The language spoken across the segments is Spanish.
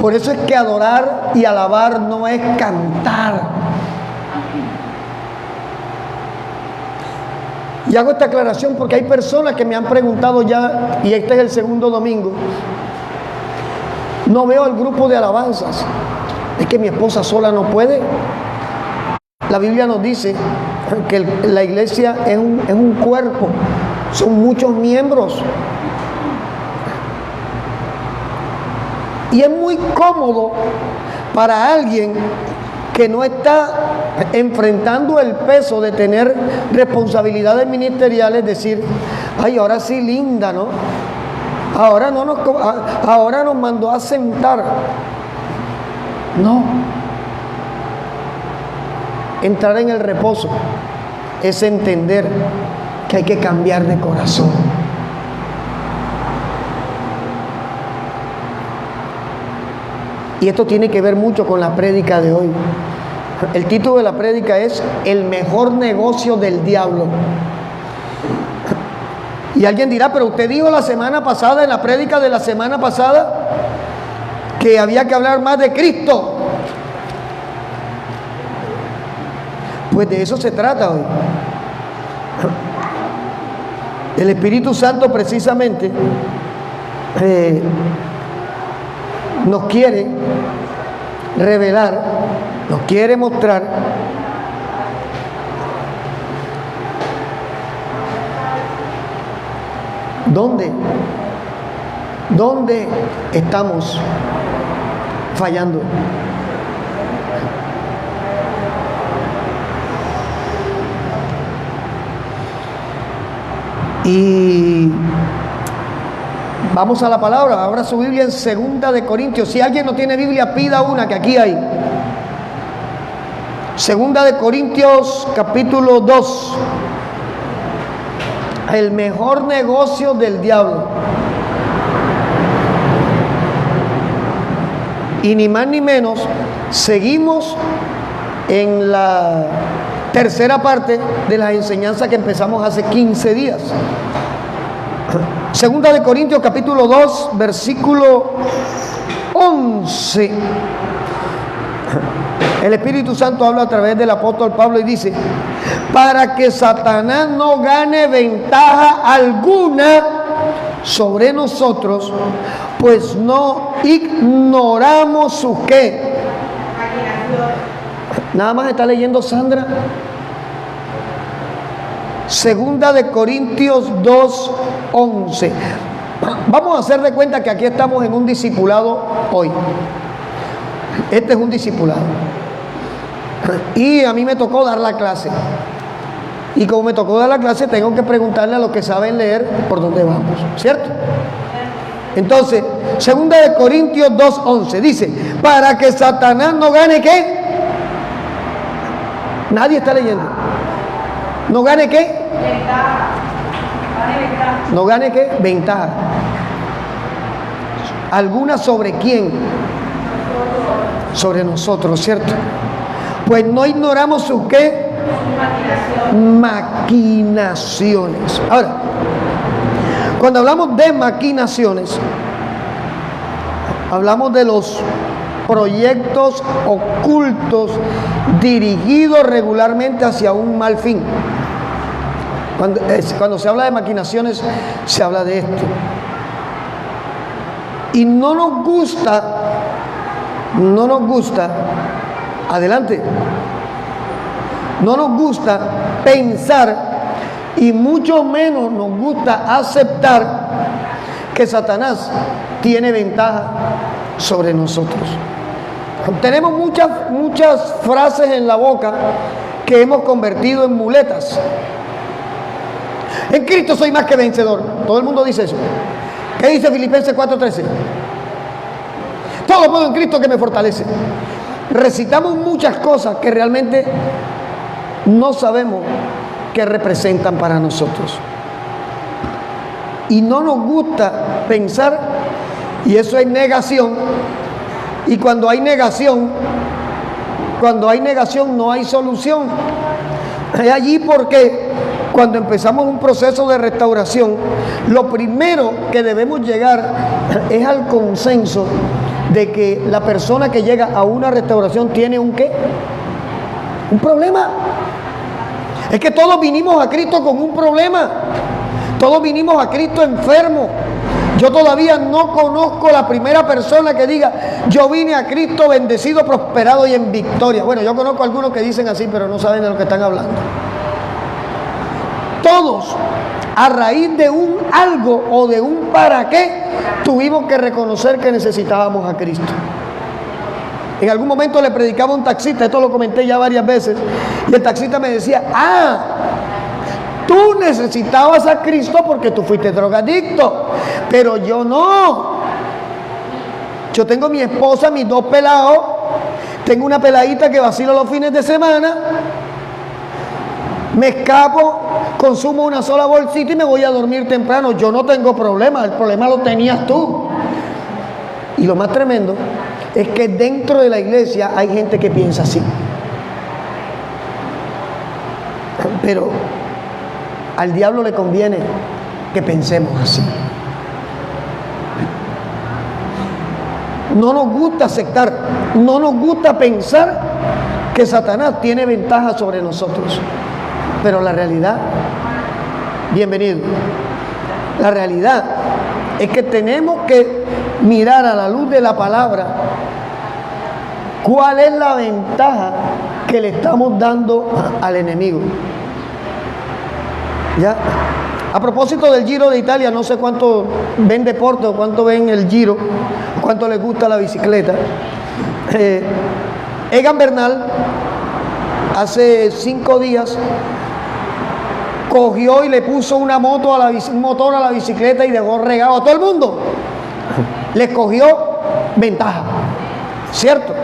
Por eso es que adorar y alabar no es cantar. Y hago esta aclaración porque hay personas que me han preguntado ya, y este es el segundo domingo, no veo el grupo de alabanzas. Es que mi esposa sola no puede. La Biblia nos dice que la iglesia es un cuerpo, son muchos miembros. Y es muy cómodo para alguien que no está enfrentando el peso de tener responsabilidades ministeriales, decir, ay, ahora sí linda, ¿no? Ahora nos mandó a sentar. No. Entrar en el reposo es entender que hay que cambiar de corazón. Y esto tiene que ver mucho con la prédica de hoy. El título de la prédica es El mejor negocio del diablo. Y alguien dirá, pero usted dijo la semana pasada, en la prédica de la semana pasada, que había que hablar más de Cristo. Pues de eso se trata hoy. El Espíritu Santo precisamente nos quiere revelar, nos quiere mostrar dónde estamos fallando. Y vamos a la palabra. Abra su Biblia en 2 de Corintios. Si alguien no tiene Biblia, pida una, que aquí hay. 2 de Corintios capítulo 2. El mejor negocio del diablo. Y ni más ni menos, seguimos en la tercera parte de las enseñanzas que empezamos hace 15 días. 2 de Corintios capítulo 2, versículo 11. El Espíritu Santo habla a través del apóstol Pablo y dice: para que Satanás no gane ventaja alguna sobre nosotros, pues no ignoramos su qué. Nada más está leyendo Sandra. 2 de Corintios 2, 11. Vamos a hacer de cuenta que aquí estamos en un discipulado hoy. Este es un discipulado. Y a mí me tocó dar la clase. Y como me tocó dar la clase, tengo que preguntarle a los que saben leer por dónde vamos, ¿cierto? Entonces, 2 de Corintios 2:11 dice: para que Satanás no gane ¿qué? Nadie está leyendo. ¿No gane qué? Ventaja. ¿No gane qué? Ventaja. ¿Alguna sobre quién? Sobre nosotros, ¿cierto? Pues no ignoramos sus qué? Maquinaciones. Ahora, cuando hablamos de maquinaciones, hablamos de los proyectos ocultos dirigidos regularmente hacia un mal fin. Cuando se habla de maquinaciones, se habla de esto. Y no nos gusta, adelante, no nos gusta pensar, y mucho menos nos gusta aceptar que Satanás tiene ventaja sobre nosotros. Tenemos muchas frases en la boca que hemos convertido en muletas. En Cristo soy más que vencedor. Todo el mundo dice eso. ¿Qué dice Filipenses 4:13? Todo puedo en Cristo que me fortalece. Recitamos muchas cosas que realmente no sabemos qué representan para nosotros. Y no nos gusta pensar, y eso es negación. Y cuando hay negación no hay solución. Es allí porque cuando empezamos un proceso de restauración, lo primero que debemos llegar es al consenso de que la persona que llega a una restauración tiene un ¿qué? Un problema. Es que todos vinimos a Cristo con un problema. Todos vinimos a Cristo enfermos. Yo todavía no conozco la primera persona que diga, yo vine a Cristo bendecido, prosperado y en victoria. Bueno, yo conozco algunos que dicen así, pero no saben de lo que están hablando. Todos, a raíz de un algo o de un para qué, tuvimos que reconocer que necesitábamos a Cristo. En algún momento le predicaba a un taxista, esto lo comenté ya varias veces, y el taxista me decía, tú necesitabas a Cristo porque tú fuiste drogadicto, pero yo no. Yo tengo mi esposa, mis 2 pelados, tengo una peladita que vacilo los fines de semana, me escapo, consumo una sola bolsita y me voy a dormir temprano. Yo no tengo problema, el problema lo tenías tú. Y lo más tremendo es que dentro de la iglesia hay gente que piensa así. Pero al diablo le conviene que pensemos así. No nos gusta aceptar, no nos gusta pensar que Satanás tiene ventaja sobre nosotros. Pero la realidad, bienvenido, la realidad es que tenemos que mirar a la luz de la palabra cuál es la ventaja que le estamos dando al enemigo. ¿Ya? A propósito del Giro de Italia, no sé cuánto ven deporte o cuánto ven el Giro, cuánto les gusta la bicicleta. Egan Bernal hace 5 días cogió y le puso un motor a la bicicleta y dejó regado a todo el mundo. Les cogió ventaja, ¿cierto?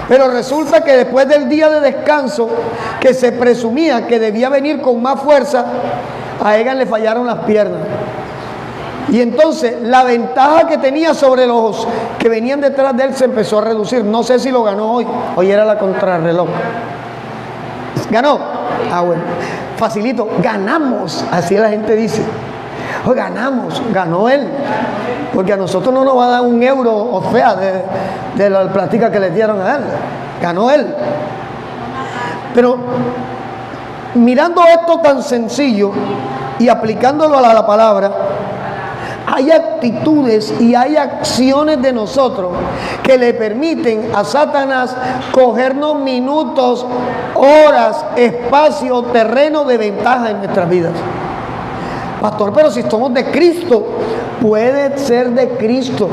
Pero resulta que después del día de descanso, que se presumía que debía venir con más fuerza, a Egan le fallaron las piernas. Y entonces la ventaja que tenía sobre los que venían detrás de él se empezó a reducir. No sé si lo ganó hoy. Hoy era la contrarreloj. ¿Ganó? Bueno. Facilito. Ganamos. Así la gente dice. Hoy ganamos. Ganó él. Porque a nosotros no nos va a dar un euro, o sea, de la plática que le dieron a él. Ganó él. Pero mirando esto tan sencillo y aplicándolo a la palabra, hay actitudes y hay acciones de nosotros que le permiten a Satanás cogernos minutos, horas, espacio, terreno de ventaja en nuestras vidas. Pastor, pero si somos de Cristo, puede ser de Cristo.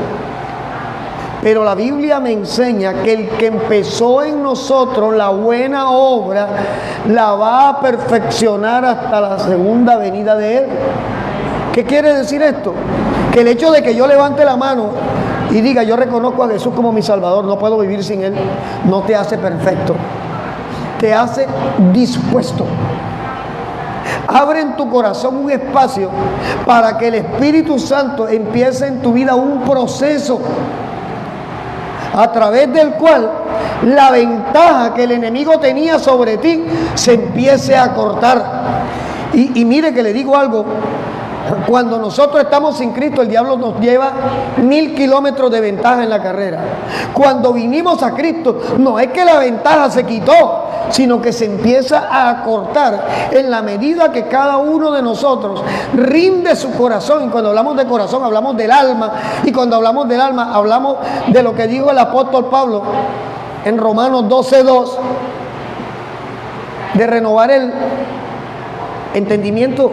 Pero la Biblia me enseña que el que empezó en nosotros la buena obra, la va a perfeccionar hasta la segunda venida de Él. ¿Qué quiere decir esto? Que el hecho de que yo levante la mano y diga, yo reconozco a Jesús como mi Salvador, no puedo vivir sin Él, no te hace perfecto. Te hace dispuesto. Abre en tu corazón un espacio para que el Espíritu Santo empiece en tu vida un proceso a través del cual la ventaja que el enemigo tenía sobre ti se empiece a cortar. Y mire que le digo algo, cuando nosotros estamos sin Cristo, el diablo nos lleva 1000 kilómetros de ventaja en la carrera. Cuando vinimos a Cristo, no es que la ventaja se quitó, sino que se empieza a acortar en la medida que cada uno de nosotros rinde su corazón. Y cuando hablamos de corazón, hablamos del alma. Y cuando hablamos del alma, hablamos de lo que dijo el apóstol Pablo en Romanos 12:2, de renovar el entendimiento.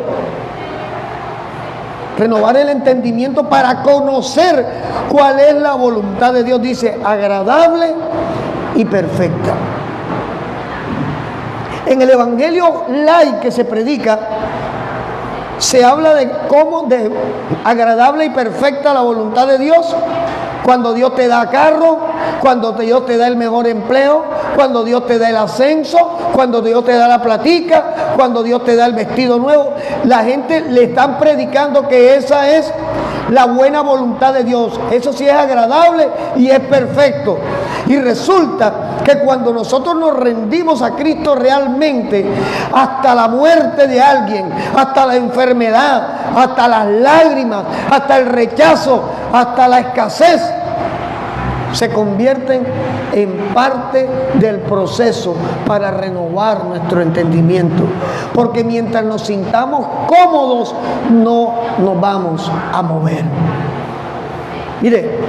Renovar el entendimiento para conocer cuál es la voluntad de Dios. Dice, agradable y perfecta. En el evangelio light que se predica, se habla de cómo de agradable y perfecta la voluntad de Dios. Cuando Dios te da carro, cuando Dios te da el mejor empleo, cuando Dios te da el ascenso, cuando Dios te da la platica, cuando Dios te da el vestido nuevo. La gente le están predicando que esa es la buena voluntad de Dios. Eso sí es agradable y es perfecto. Y resulta que cuando nosotros nos rendimos a Cristo realmente, hasta la muerte de alguien, hasta la enfermedad, hasta las lágrimas, hasta el rechazo, hasta la escasez, se convierten en parte del proceso para renovar nuestro entendimiento. Porque mientras nos sintamos cómodos, no nos vamos a mover. Mire,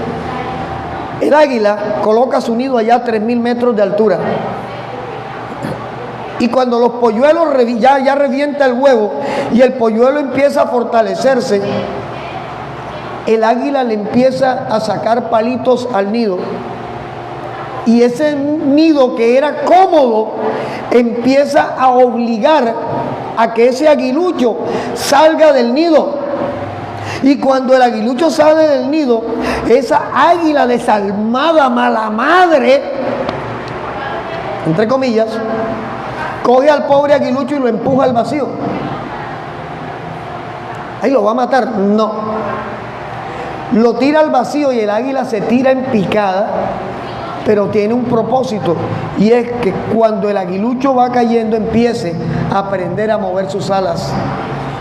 el águila coloca su nido allá a 3.000 metros de altura. Y cuando los polluelos ya revienta el huevo y el polluelo empieza a fortalecerse, el águila le empieza a sacar palitos al nido. Y ese nido que era cómodo empieza a obligar a que ese aguilucho salga del nido. Y cuando el aguilucho sale del nido, esa águila desalmada, mala madre, entre comillas, coge al pobre aguilucho y lo empuja al vacío. Ahí lo va a matar. No. Lo tira al vacío y el águila se tira en picada, pero tiene un propósito, y es que cuando el aguilucho va cayendo empiece a aprender a mover sus alas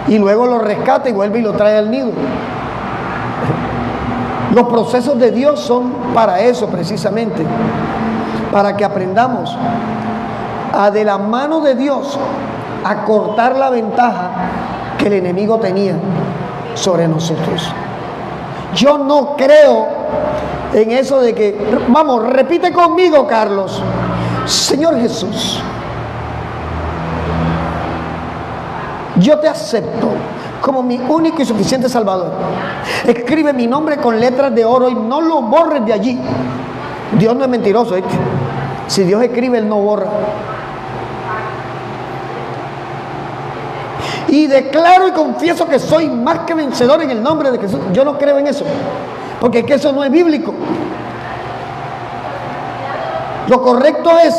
y luego lo rescata y vuelve y lo trae al nido. Los procesos de Dios son para eso precisamente, para que aprendamos a, de la mano de Dios, a cortar la ventaja que el enemigo tenía sobre nosotros. Yo no creo en eso de que, vamos, repite conmigo, Carlos: Señor Jesús, yo te acepto como mi único y suficiente Salvador. Escribe mi nombre con letras de oro y no lo borres de allí. Dios no es mentiroso, ¿eh? Si Dios escribe, Él no borra. Y declaro y confieso que soy más que vencedor en el nombre de Jesús. Yo no creo en eso, porque es que eso no es bíblico. Lo correcto es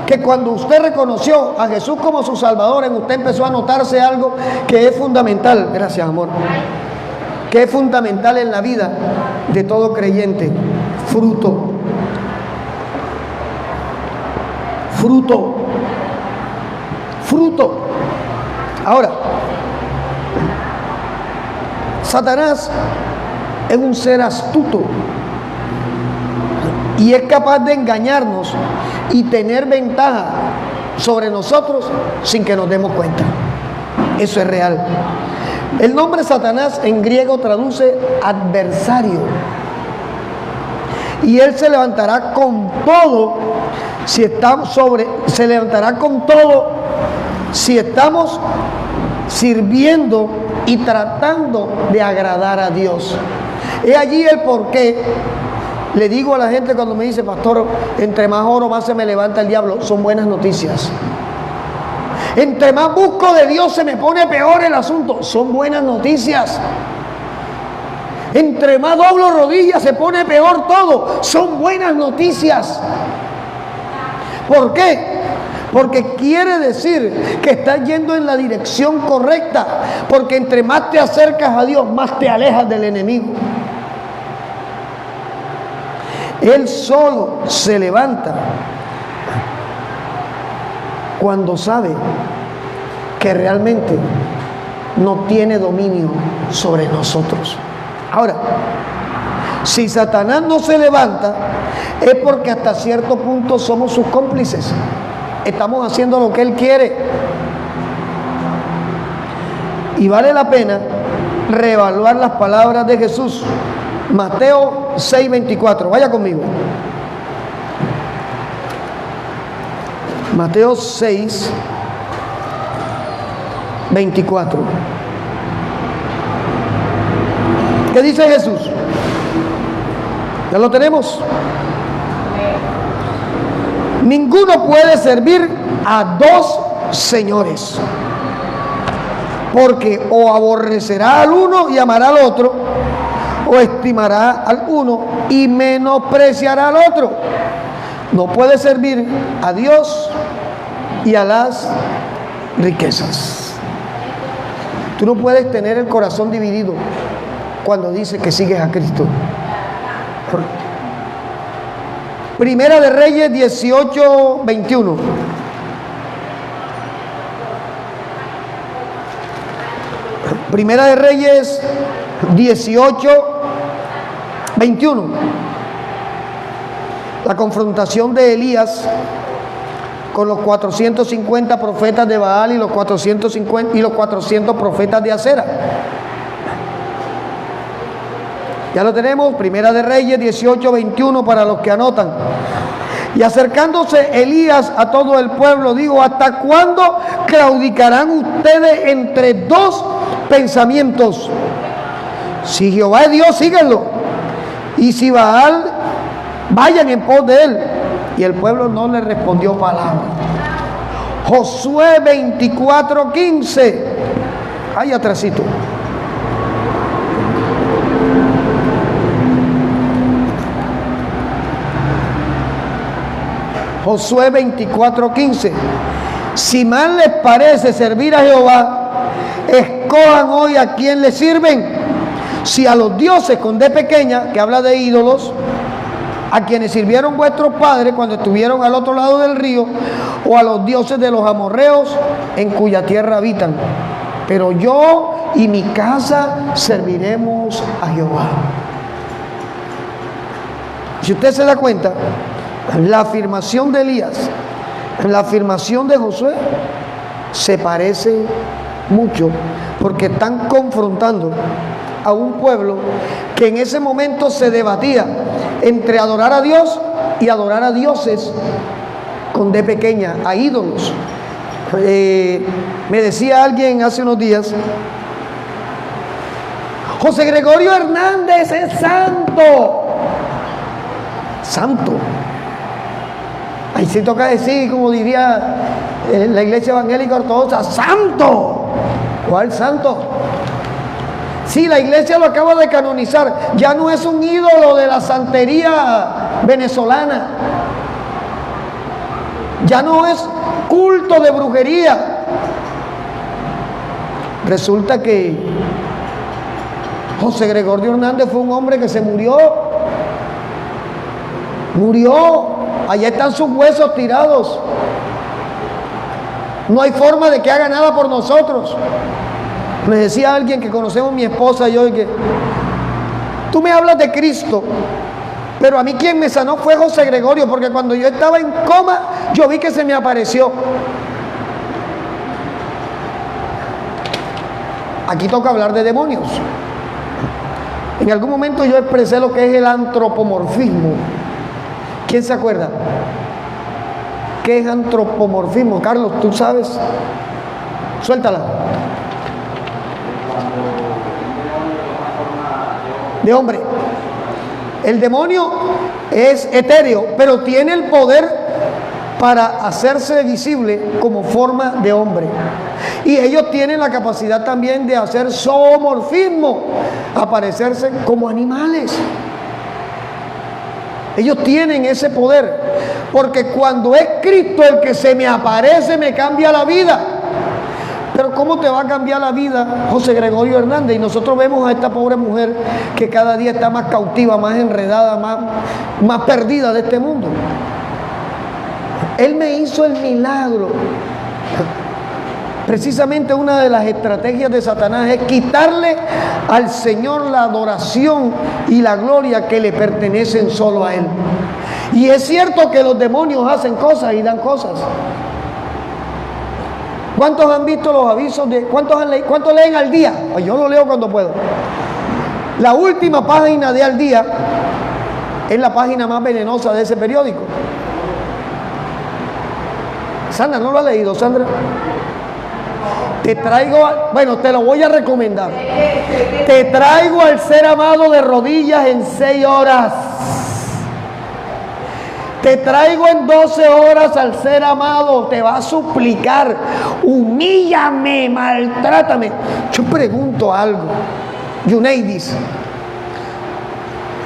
que cuando usted reconoció a Jesús como su Salvador, en usted empezó a notarse algo que es fundamental. Gracias, amor. Que es fundamental en la vida de todo creyente: fruto. Fruto. Fruto. Ahora, Satanás es un ser astuto y es capaz de engañarnos y tener ventaja sobre nosotros sin que nos demos cuenta. Eso es real. El nombre Satanás en griego traduce adversario, y él se levantará con todo si estamos sirviendo y tratando de agradar a Dios. Es allí el porqué le digo a la gente cuando me dice: pastor, entre más oro más se me levanta el diablo. Son buenas noticias. Entre más busco de Dios se me pone peor el asunto. Son buenas noticias. Entre más doblo rodillas se pone peor todo. Son buenas noticias. ¿Por qué? Porque quiere decir que estás yendo en la dirección correcta. Porque entre más te acercas a Dios, más te alejas del enemigo. Él solo se levanta cuando sabe que realmente no tiene dominio sobre nosotros. Ahora, si Satanás no se levanta, es porque hasta cierto punto somos sus cómplices. Estamos haciendo lo que él quiere. Y vale la pena reevaluar las palabras de Jesús. Mateo 6:24. Vaya conmigo. Mateo 6:24. ¿Qué dice Jesús? ¿Ya lo tenemos? Ninguno puede servir a dos señores, porque o aborrecerá al uno y amará al otro, o estimará al uno y menospreciará al otro. No puede servir a Dios y a las riquezas. Tú no puedes tener el corazón dividido cuando dices que sigues a Cristo. Primera de Reyes 18:21. Primera de Reyes 18:21. la confrontación de Elías con los 450 profetas de Baal y los 400 profetas de Acera. Ya lo tenemos, Primera de Reyes 18:21 para los que anotan. Y acercándose Elías a todo el pueblo, dijo: ¿hasta cuándo claudicarán ustedes entre dos pensamientos? Si Jehová es Dios, síganlo, y si Baal, vayan en pos de él. Y el pueblo no le respondió palabra. Josué 24:15. Ahí atrásito. Josué 24:15. Si mal les parece servir a Jehová, escojan hoy a quién le sirven. Si a los dioses con D pequeña, que habla de ídolos, a quienes sirvieron vuestros padres cuando estuvieron al otro lado del río, o a los dioses de los amorreos en cuya tierra habitan. Pero yo y mi casa serviremos a Jehová. Si usted se da cuenta, la afirmación de Elías, la afirmación de Josué se parecen mucho, porque están confrontando a un pueblo que en ese momento se debatía entre adorar a Dios y adorar a dioses con D pequeña, a ídolos. Me decía alguien hace unos días: José Gregorio Hernández es santo. Santo. Ahí sí toca decir, como diría la iglesia evangélica ortodoxa, santo. ¿Cuál santo? Sí, la iglesia lo acaba de canonizar. Ya no es un ídolo de la santería venezolana. Ya no es culto de brujería. Resulta que José Gregorio Hernández fue un hombre que se murió. Murió. Allá están sus huesos tirados. No hay forma de que haga nada por nosotros. Me decía alguien que conocemos, mi esposa y yo, que tú me hablas de Cristo, pero a mí quien me sanó fue José Gregorio, porque cuando yo estaba en coma, yo vi que se me apareció. Aquí toca hablar de demonios. En algún momento yo expresé lo que es el antropomorfismo. ¿Quién se acuerda? ¿Qué es antropomorfismo? Carlos, ¿tú sabes? Suéltala. De hombre. El demonio es etéreo, pero tiene el poder para hacerse visible como forma de hombre. Y ellos tienen la capacidad también de hacer zoomorfismo, aparecerse como animales. Ellos tienen ese poder, porque cuando es Cristo el que se me aparece, me cambia la vida. Pero ¿cómo te va a cambiar la vida José Gregorio Hernández? Y nosotros vemos a esta pobre mujer que cada día está más cautiva, más enredada, más perdida de este mundo. Él me hizo el milagro. Precisamente una de las estrategias de Satanás es quitarle al Señor la adoración y la gloria que le pertenecen solo a Él. Y es cierto que los demonios hacen cosas y dan cosas. ¿Cuántos han visto los avisos de cuántos leen al día? Pues yo lo leo cuando puedo. La última página de Al Día es la página más venenosa de ese periódico. Sandra, ¿no lo ha leído, Sandra? Te traigo, bueno, te lo voy a recomendar. Te traigo al ser amado de rodillas en 6 horas. Te traigo en 12 horas al ser amado. Te va a suplicar: humíllame, maltrátame. Yo pregunto algo, Yuneidis.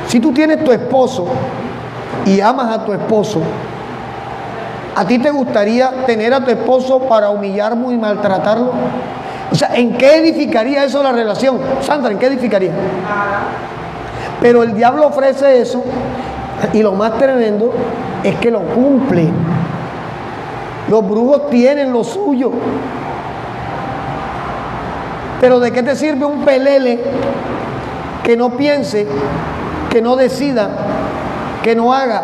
Si tú tienes tu esposo y amas a tu esposo, ¿a ti te gustaría tener a tu esposo para humillarlo y maltratarlo? O sea, ¿en qué edificaría eso la relación? Sandra, ¿en qué edificaría? Pero el diablo ofrece eso, y lo más tremendo es que lo cumple. Los brujos tienen lo suyo. Pero ¿de qué te sirve un pelele que no piense, que no decida, que no haga,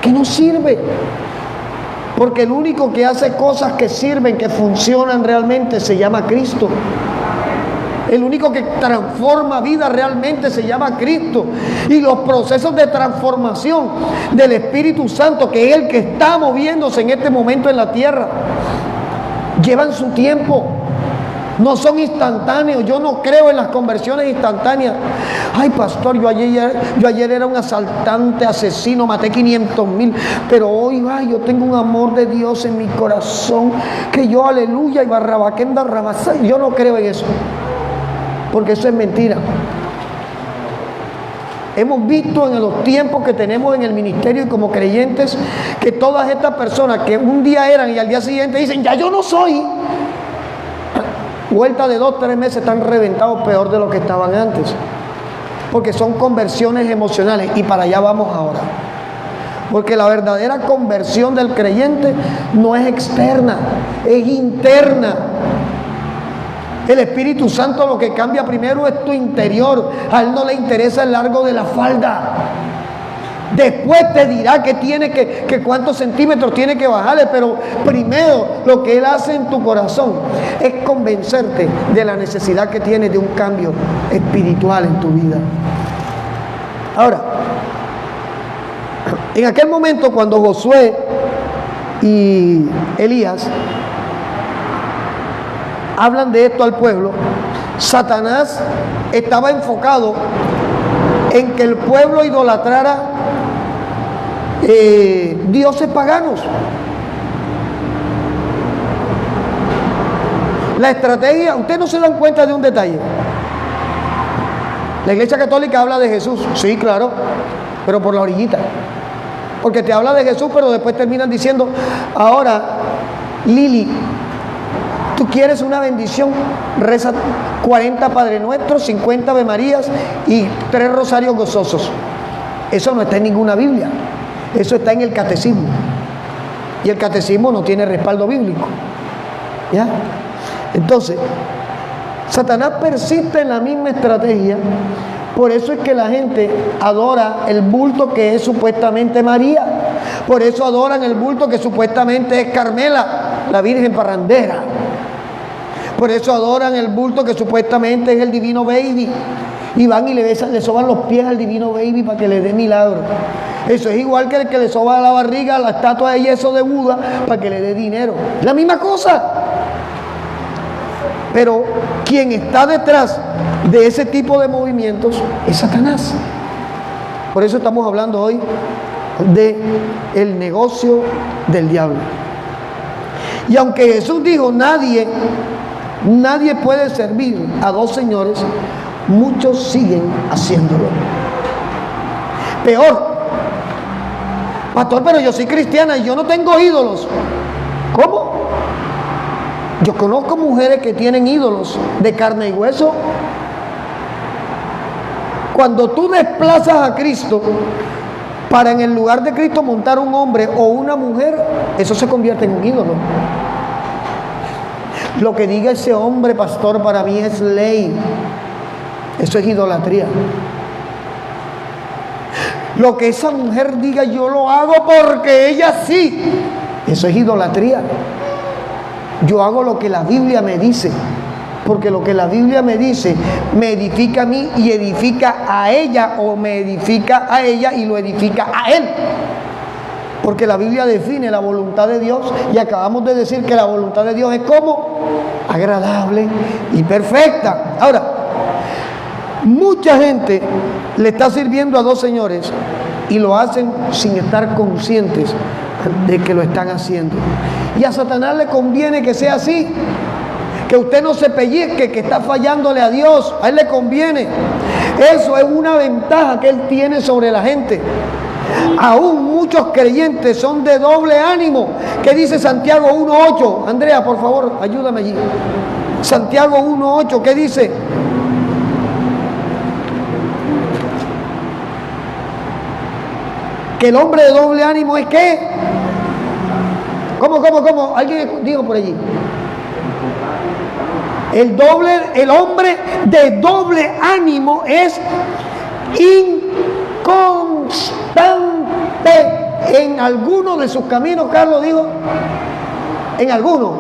que no sirve. Porque el único que hace cosas que sirven, que funcionan realmente, se llama Cristo. El único que transforma vida realmente se llama Cristo. Y los procesos de transformación del Espíritu Santo, que es el que está moviéndose en este momento en la tierra, llevan su tiempo. No son instantáneos. Yo no creo en las conversiones instantáneas. Ay, pastor, yo ayer era un asaltante, asesino, maté 500,000, pero hoy yo tengo un amor de Dios en mi corazón, que yo, aleluya, y barrabaquenda, rabasá. Yo no creo en eso, porque eso es mentira. Hemos visto en los tiempos que tenemos en el ministerio y como creyentes, que todas estas personas que un día eran y al día siguiente dicen, ya yo no soy, vuelta de 2 o 3 meses están reventados peor de lo que estaban antes, porque son conversiones emocionales, y para allá vamos ahora. Porque la verdadera conversión del creyente no es externa, es interna. El Espíritu Santo lo que cambia primero es tu interior. A Él no le interesa el largo de la falda. Después te dirá que cuántos centímetros tiene que bajarle, pero primero lo que Él hace en tu corazón es convencerte de la necesidad que tienes de un cambio espiritual en tu vida. Ahora, en aquel momento cuando Josué y Elías hablan de esto al pueblo, Satanás estaba enfocado en que el pueblo idolatrara dioses paganos. La estrategia, ustedes no se dan cuenta de un detalle. La Iglesia Católica habla de Jesús, sí, claro, pero por la orillita, porque te habla de Jesús, pero después terminan diciendo, ahora, Lili, tú quieres una bendición, reza 40 Padre Nuestros, 50 Ave Marías y 3 rosarios gozosos. Eso no está en ninguna Biblia, eso está en el catecismo, y el catecismo no tiene respaldo bíblico, ¿ya? Entonces, Satanás persiste en la misma estrategia. Por eso es que la gente adora el bulto que es supuestamente María. Por eso adoran el bulto que supuestamente es Carmela, la Virgen parrandera. Por eso adoran el bulto que supuestamente es el Divino Baby. Y van y le soban los pies al Divino Baby para que le dé milagro. Eso es igual que el que le soba la barriga a la estatua de yeso de Buda para que le dé dinero. La misma cosa. Pero quien está detrás de ese tipo de movimientos es Satanás. Por eso estamos hablando hoy de el negocio del diablo. Y aunque Jesús dijo, nadie puede servir a 2 señores, muchos siguen haciéndolo. Peor, pastor, pero yo soy cristiana y yo no tengo ídolos. ¿Cómo? Yo conozco mujeres que tienen ídolos de carne y hueso. Cuando tú desplazas a Cristo para en el lugar de Cristo montar un hombre o una mujer, eso se convierte en un ídolo. Lo que diga ese hombre, pastor, para mí es ley. Eso es idolatría. Lo que esa mujer diga, yo lo hago porque ella sí. Eso es idolatría. Yo hago lo que la Biblia me dice, porque lo que la Biblia me dice me edifica a mí y edifica a ella, o me edifica a ella y lo edifica a él. Porque la Biblia define la voluntad de Dios y acabamos de decir que la voluntad de Dios es como agradable y perfecta. Ahora, mucha gente le está sirviendo a 2 señores y lo hacen sin estar conscientes de que lo están haciendo. Y a Satanás le conviene que sea así, que usted no se pellizque, que está fallándole a Dios. A él le conviene. Eso es una ventaja que él tiene sobre la gente. Aún muchos creyentes son de doble ánimo. ¿Qué dice Santiago 1:8? Andrea, por favor, ayúdame allí. Santiago 1:8, ¿qué dice? Que el hombre de doble ánimo es ¿qué? ¿Cómo? Alguien dijo por allí. El hombre de doble ánimo es inconstante en en alguno de sus caminos, Carlos dijo, en alguno,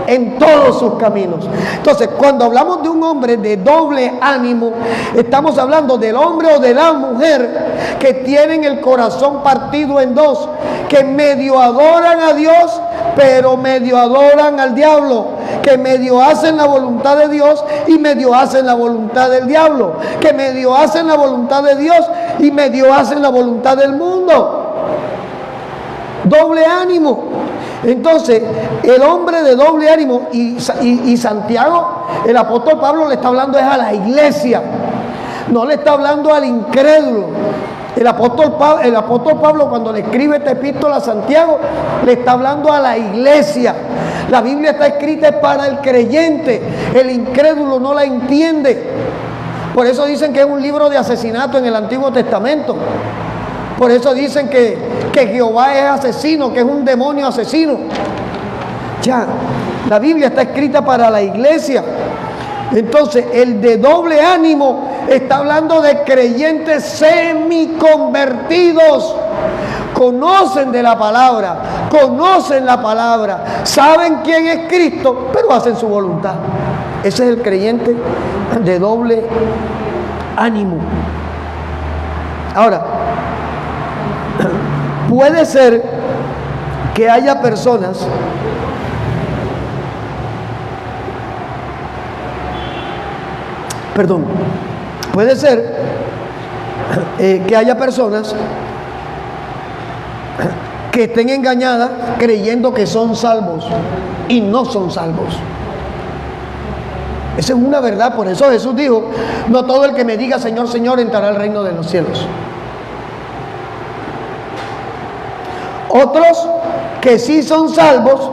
en todos sus caminos. Entonces, cuando hablamos de un hombre de doble ánimo, estamos hablando del hombre o de la mujer que tienen el corazón partido en dos, que medio adoran a Dios, pero medio adoran al diablo, que medio hacen la voluntad de Dios y medio hacen la voluntad del diablo, que medio hacen la voluntad de Dios y medio hacen la voluntad del mundo. Doble ánimo. Entonces, el hombre de doble ánimo, y Santiago, el apóstol Pablo le está hablando es a la iglesia, no le está hablando al incrédulo. El apóstol Pablo, cuando le escribe esta epístola a Santiago, le está hablando a la iglesia. La Biblia está escrita para el creyente, el incrédulo no la entiende. Por eso dicen que es un libro de asesinato en el Antiguo Testamento. Por eso dicen que Jehová es asesino, que es un demonio asesino. Ya, la Biblia está escrita para la iglesia. Entonces, el de doble ánimo está hablando de creyentes semiconvertidos. Conocen de la palabra, conocen la palabra, saben quién es Cristo, pero hacen su voluntad. Ese es el creyente de doble ánimo. Ahora, puede ser que haya personas puede ser que haya personas que estén engañadas creyendo que son salvos y no son salvos. Esa es una verdad. Por eso Jesús dijo: no todo el que me diga Señor, Señor entrará al reino de los cielos. Otros que sí son salvos,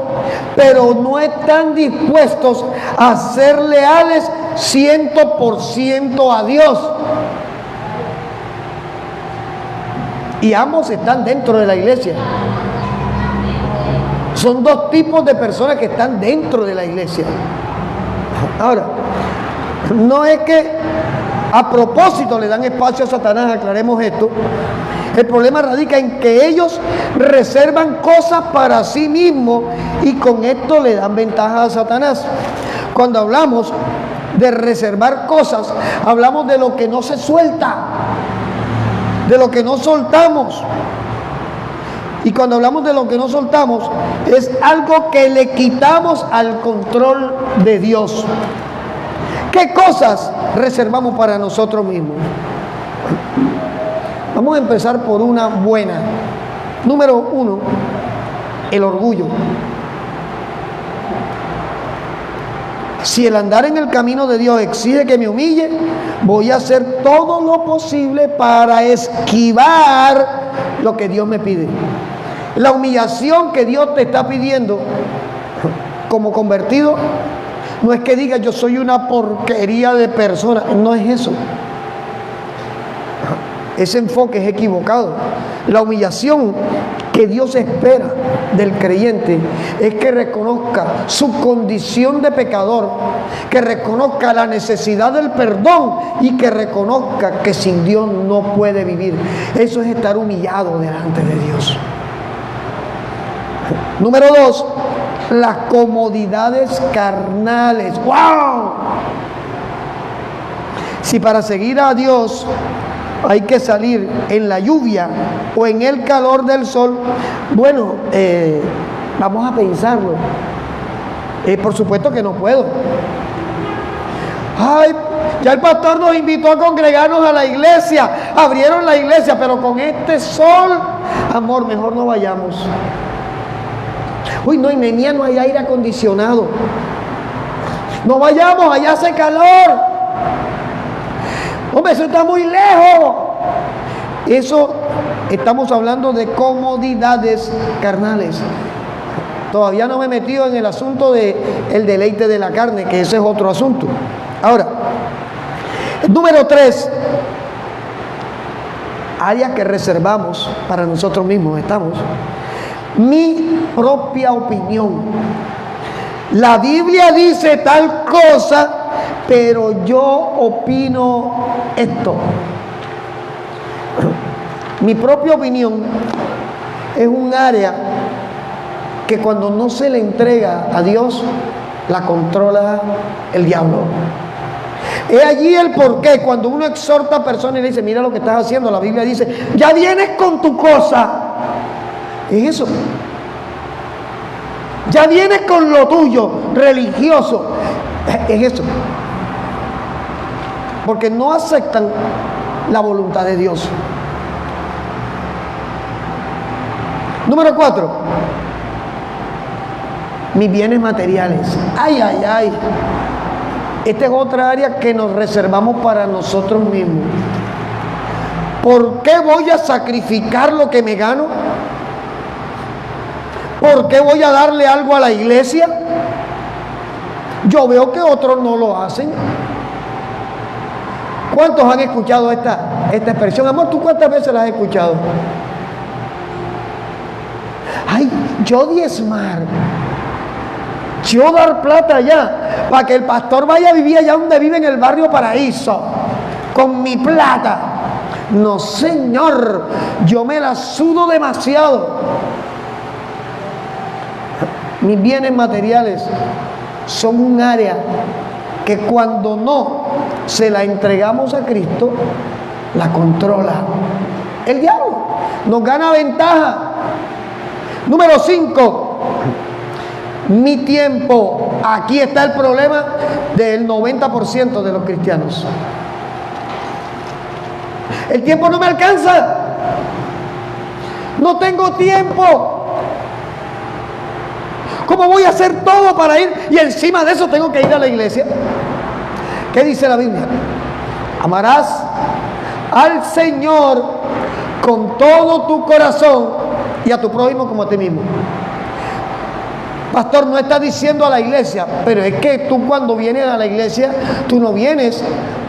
pero no están dispuestos a ser leales 100% a Dios. Y ambos están dentro de la iglesia. Son dos tipos de personas que están dentro de la iglesia. Ahora, no es que a propósito le dan espacio a Satanás, aclaremos esto. El problema radica en que ellos reservan cosas para sí mismos y con esto le dan ventaja a Satanás. Cuando hablamos de reservar cosas, hablamos de lo que no se suelta, de lo que no soltamos. Y cuando hablamos de lo que no soltamos, es algo que le quitamos al control de Dios. ¿Qué cosas reservamos para nosotros mismos? Vamos a empezar por una buena. Número 1, el orgullo. Si el andar en el camino de Dios exige que me humille, voy a hacer todo lo posible para esquivar lo que Dios me pide. La humillación que Dios te está pidiendo como convertido no es que diga yo soy una porquería de persona, no es eso. Ese enfoque es equivocado. La humillación que Dios espera del creyente es que reconozca su condición de pecador, que reconozca la necesidad del perdón y que reconozca que sin Dios no puede vivir. Eso es estar humillado delante de Dios. Número 2, las comodidades carnales. ¡Wow! Si para seguir a Dios hay que salir en la lluvia o en el calor del sol, bueno, vamos a pensarlo. Por supuesto que no puedo. Ay, ya el pastor nos invitó a congregarnos a la iglesia, abrieron la iglesia, pero con este sol, amor, mejor no vayamos. Uy, no, en Nemía no hay aire acondicionado. No vayamos, allá hace calor. Hombre, eso está muy lejos. Eso, estamos hablando de comodidades carnales. Todavía no me he metido en el asunto del deleite de la carne, que ese es otro asunto. Ahora, número 3, área que reservamos para nosotros mismos. Estamos. Mi propia opinión. La Biblia dice tal cosa, pero yo opino esto. Mi propia opinión es un área que cuando no se le entrega a Dios, la controla el diablo. Es allí el porqué. Cuando uno exhorta a personas y le dice, mira lo que estás haciendo, la Biblia dice, ya vienes con tu cosa. Es eso. Ya vienes con lo tuyo, religioso. Es eso. Porque no aceptan la voluntad de Dios. Número 4. Mis bienes materiales. Ay, ay, ay. Esta es otra área que nos reservamos para nosotros mismos. ¿Por qué voy a sacrificar lo que me gano? ¿Por qué voy a darle algo a la iglesia? Yo veo que otros no lo hacen. ¿Cuántos han escuchado esta expresión? Amor, ¿tú cuántas veces la has escuchado? Ay, yo diezmar, yo dar plata allá, para que el pastor vaya a vivir allá donde vive en el barrio Paraíso, con mi plata. No, señor, yo me la sudo demasiado. Mis bienes materiales son un área que cuando no se la entregamos a Cristo, la controla el diablo, nos gana ventaja. Número 5, mi tiempo. Aquí está el problema del 90% de los cristianos. El tiempo no me alcanza. No tengo tiempo. ¿Cómo voy a hacer todo para ir? Y encima de eso tengo que ir a la iglesia. ¿Qué dice la Biblia? Amarás al Señor con todo tu corazón y a tu prójimo como a ti mismo. Pastor, no está diciendo a la iglesia, pero es que tú cuando vienes a la iglesia, tú no vienes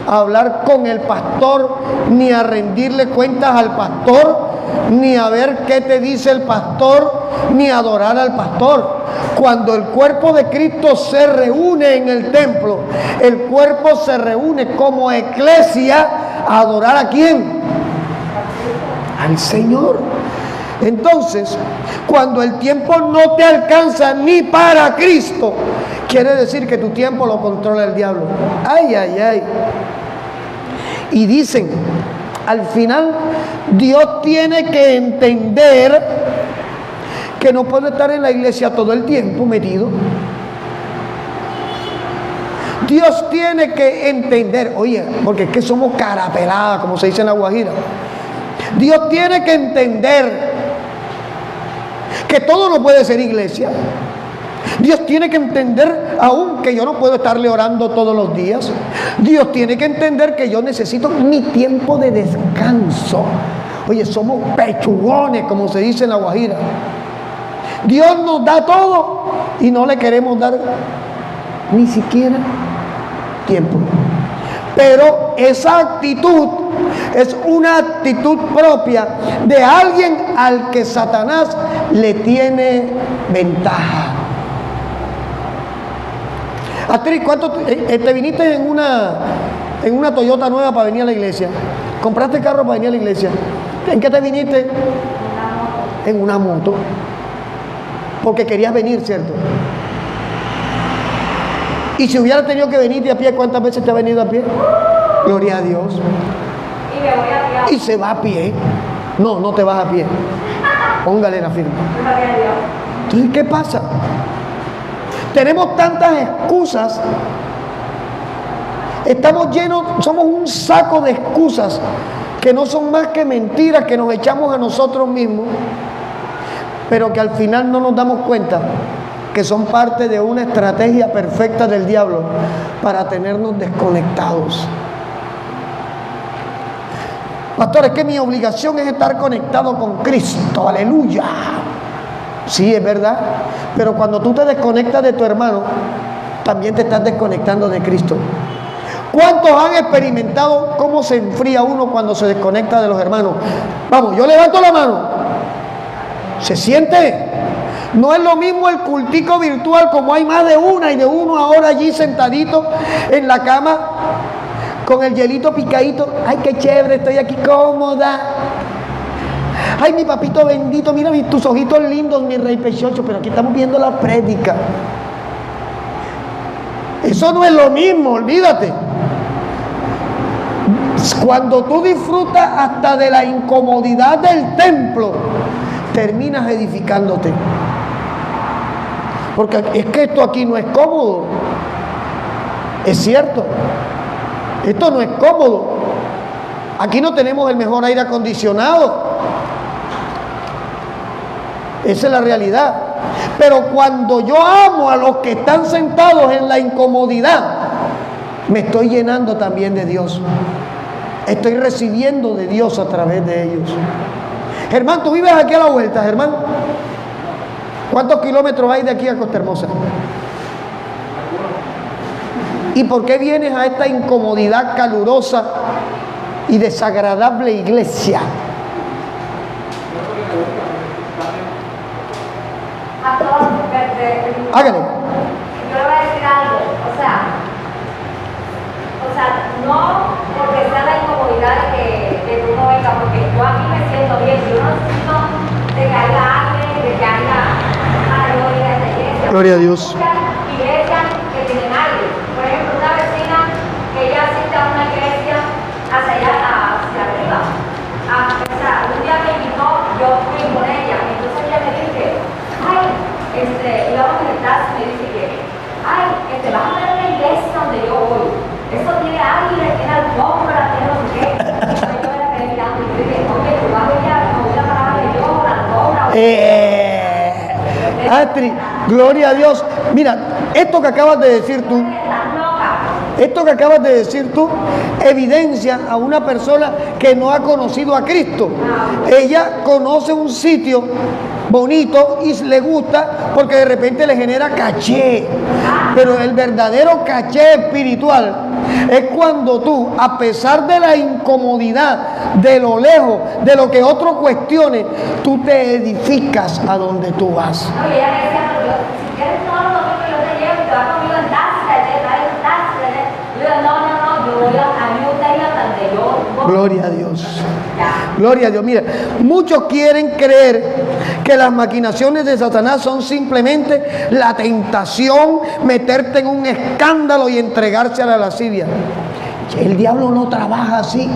a hablar con el pastor, ni a rendirle cuentas al pastor, ni a ver qué te dice el pastor, ni a adorar al pastor. Cuando el cuerpo de Cristo se reúne en el templo, el cuerpo se reúne como iglesia a adorar ¿a quién? Al Señor. Entonces, cuando el tiempo no te alcanza ni para Cristo, quiere decir que tu tiempo lo controla el diablo. Ay, ay, ay. Y dicen, al final, Dios tiene que entender que no puede estar en la iglesia todo el tiempo metido. Dios tiene que entender, oye, porque es que somos carapeladas, como se dice en La Guajira. Dios tiene que entender que todo no puede ser iglesia. Dios tiene que entender aún que yo no puedo estarle orando todos los días. Dios tiene que entender que yo necesito mi tiempo de descanso. Oye, somos pechugones, como se dice en La Guajira. Dios nos da todo y no le queremos dar ni siquiera tiempo. Pero esa actitud es una actitud propia de alguien al que Satanás le tiene ventaja. Astrid, ¿cuánto te viniste en una Toyota nueva para venir a la iglesia? ¿Compraste carro para venir a la iglesia? ¿En qué te viniste? En una moto. Porque querías venir, ¿cierto? Y si hubiera tenido que venirte a pie, ¿cuántas veces te ha venido a pie? Gloria a Dios. Y me voy a pie. Y se va a pie. No, no te vas a pie. Póngale la firma. Entonces, ¿qué pasa? Tenemos tantas excusas. Estamos llenos, somos un saco de excusas que no son más que mentiras que nos echamos a nosotros mismos, pero que al final no nos damos cuenta que son parte de una estrategia perfecta del diablo para tenernos desconectados. Pastor, es que mi obligación es estar conectado con Cristo, aleluya. Sí, es verdad, pero cuando tú te desconectas de tu hermano, también te estás desconectando de Cristo. ¿Cuántos han experimentado cómo se enfría uno cuando se desconecta de los hermanos? Vamos, yo levanto la mano. ¿Se siente? No es lo mismo el cultico virtual, como hay más de una y de uno ahora allí sentadito en la cama con el hielito picadito. Ay, qué chévere, estoy aquí cómoda. Ay, mi papito bendito, mira tus ojitos lindos, mi rey pechocho, pero aquí estamos viendo la prédica. Eso no es lo mismo, olvídate. Cuando tú disfrutas hasta de la incomodidad del templo, terminas edificándote. Porque es que esto aquí no es cómodo. Es cierto. Esto no es cómodo. Aquí no tenemos el mejor aire acondicionado. Esa es la realidad. Pero cuando yo amo a los que están sentados en la incomodidad, me estoy llenando también de Dios. Estoy recibiendo de Dios a través de ellos. Germán, ¿tú vives aquí a la vuelta, Germán? ¿Cuántos kilómetros hay de aquí a Costa Hermosa? ¿Y por qué vienes a esta incomodidad calurosa y desagradable iglesia? Hágale. Yo le voy a decir algo, o sea, no porque sea la incomodidad de que tú no vengas, porque yo aquí me siento bien, yo no necesito de que haya alguien, de que haya gloria en la iglesia. Gloria a Dios. Muchas iglesias que tienen aire. Por ejemplo, una vecina que ella asiste a una iglesia hacia allá, hacia arriba. O sea, un día me invitó, yo fui con ella, entonces ella me dice, ay, íbamos en el taxi y me dice que, ay, vas a ver una iglesia donde yo voy. Eso tiene aire, tiene alfombra, tiene no sé qué. Entonces yo me la quedé mirando y dije, oye, tú vas a ver ya, no voy a parar de yo, la alfombra. Astrid, gloria a Dios. Mira, esto que acabas de decir tú, evidencia a una persona que no ha conocido a Cristo. Ella conoce un sitio bonito y le gusta porque de repente le genera caché. Pero el verdadero caché espiritual es cuando tú, a pesar de la incomodidad, de lo lejos, de lo que otro cuestione, tú te edificas a donde tú vas. No, y ella me decía, pero si quieres todo lo que yo te llevo y te vas conmigo en taxi, yo digo, no, yo voy a mi hotel donde yo voy. Gloria a Dios. Gloria a Dios. Mira, muchos quieren creer que las maquinaciones de Satanás son simplemente la tentación, meterte en un escándalo y entregarse a la lascivia. El diablo no trabaja así.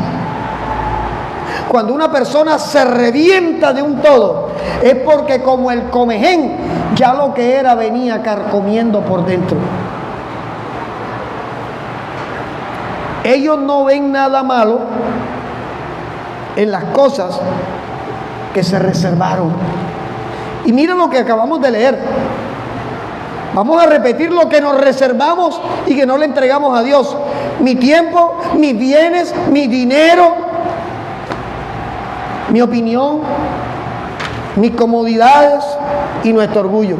Cuando una persona se revienta de un todo, es porque como el comején, ya lo que era venía carcomiendo por dentro. Ellos no ven nada malo en las cosas que se reservaron. Y miren lo que acabamos de leer. Vamos a repetir lo que nos reservamos y que no le entregamos a Dios. Mi tiempo, mis bienes, mi dinero, mi opinión, mis comodidades y nuestro orgullo.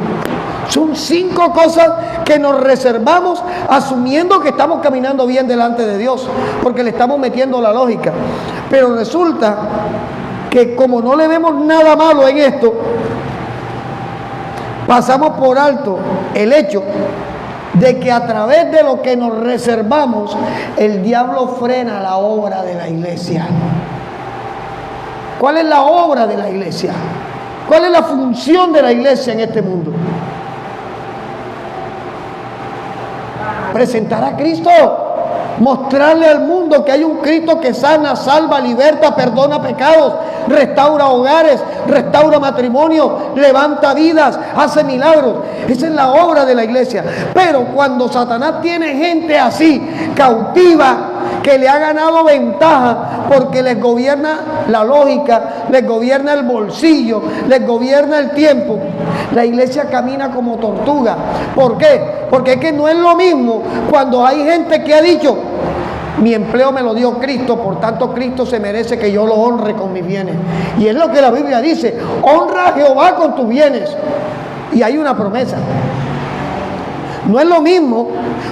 Son 5 cosas que nos reservamos asumiendo que estamos caminando bien delante de Dios, porque le estamos metiendo la lógica. Pero resulta que como no le vemos nada malo en esto, pasamos por alto el hecho de que a través de lo que nos reservamos, el diablo frena la obra de la iglesia. ¿Cuál es la obra de la iglesia? ¿Cuál es la función de la iglesia en este mundo? Presentar a Cristo, mostrarle al mundo que hay un Cristo que sana, salva, liberta, perdona pecados, restaura hogares, restaura matrimonio, levanta vidas, hace milagros. Esa es la obra de la iglesia. Pero cuando Satanás tiene gente así, cautiva, que le ha ganado ventaja porque les gobierna la lógica, les gobierna el bolsillo, les gobierna el tiempo, la iglesia camina como tortuga. ¿Por qué? Porque es que no es lo mismo cuando hay gente que ha dicho, mi empleo me lo dio Cristo, por tanto Cristo se merece que yo lo honre con mis bienes. Y es lo que la Biblia dice, honra a Jehová con tus bienes. Y hay una promesa. No es lo mismo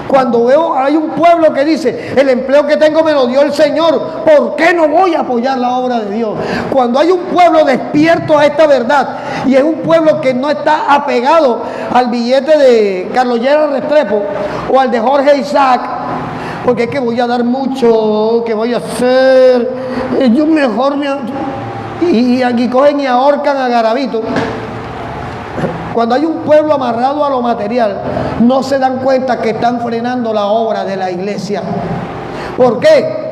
cuando veo, hay un pueblo que dice, el empleo que tengo me lo dio el Señor, ¿por qué no voy a apoyar la obra de Dios? Cuando hay un pueblo despierto a esta verdad, y es un pueblo que no está apegado al billete de Carlos Lleras Restrepo o al de Jorge Isaac, porque es que voy a dar mucho, que voy a hacer, yo mejor me... y aquí cogen y ahorcan a Garabito. Cuando hay un pueblo amarrado a lo material, no se dan cuenta que están frenando la obra de la iglesia. ¿Por qué?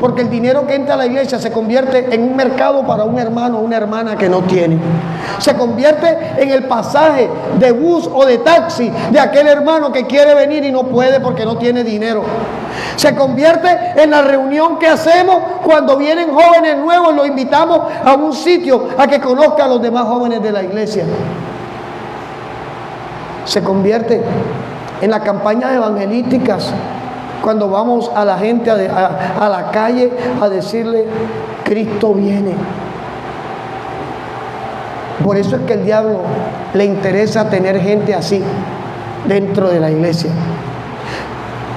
Porque el dinero que entra a la iglesia se convierte en un mercado para un hermano o una hermana que no tiene. Se convierte en el pasaje de bus o de taxi de aquel hermano que quiere venir y no puede porque no tiene dinero. Se convierte en la reunión que hacemos cuando vienen jóvenes nuevos, los invitamos a un sitio a que conozcan a los demás jóvenes de la iglesia. Se convierte en las campañas evangelísticas cuando vamos a la gente a la calle a decirle: Cristo viene. Por eso es que el diablo le interesa tener gente así dentro de la iglesia.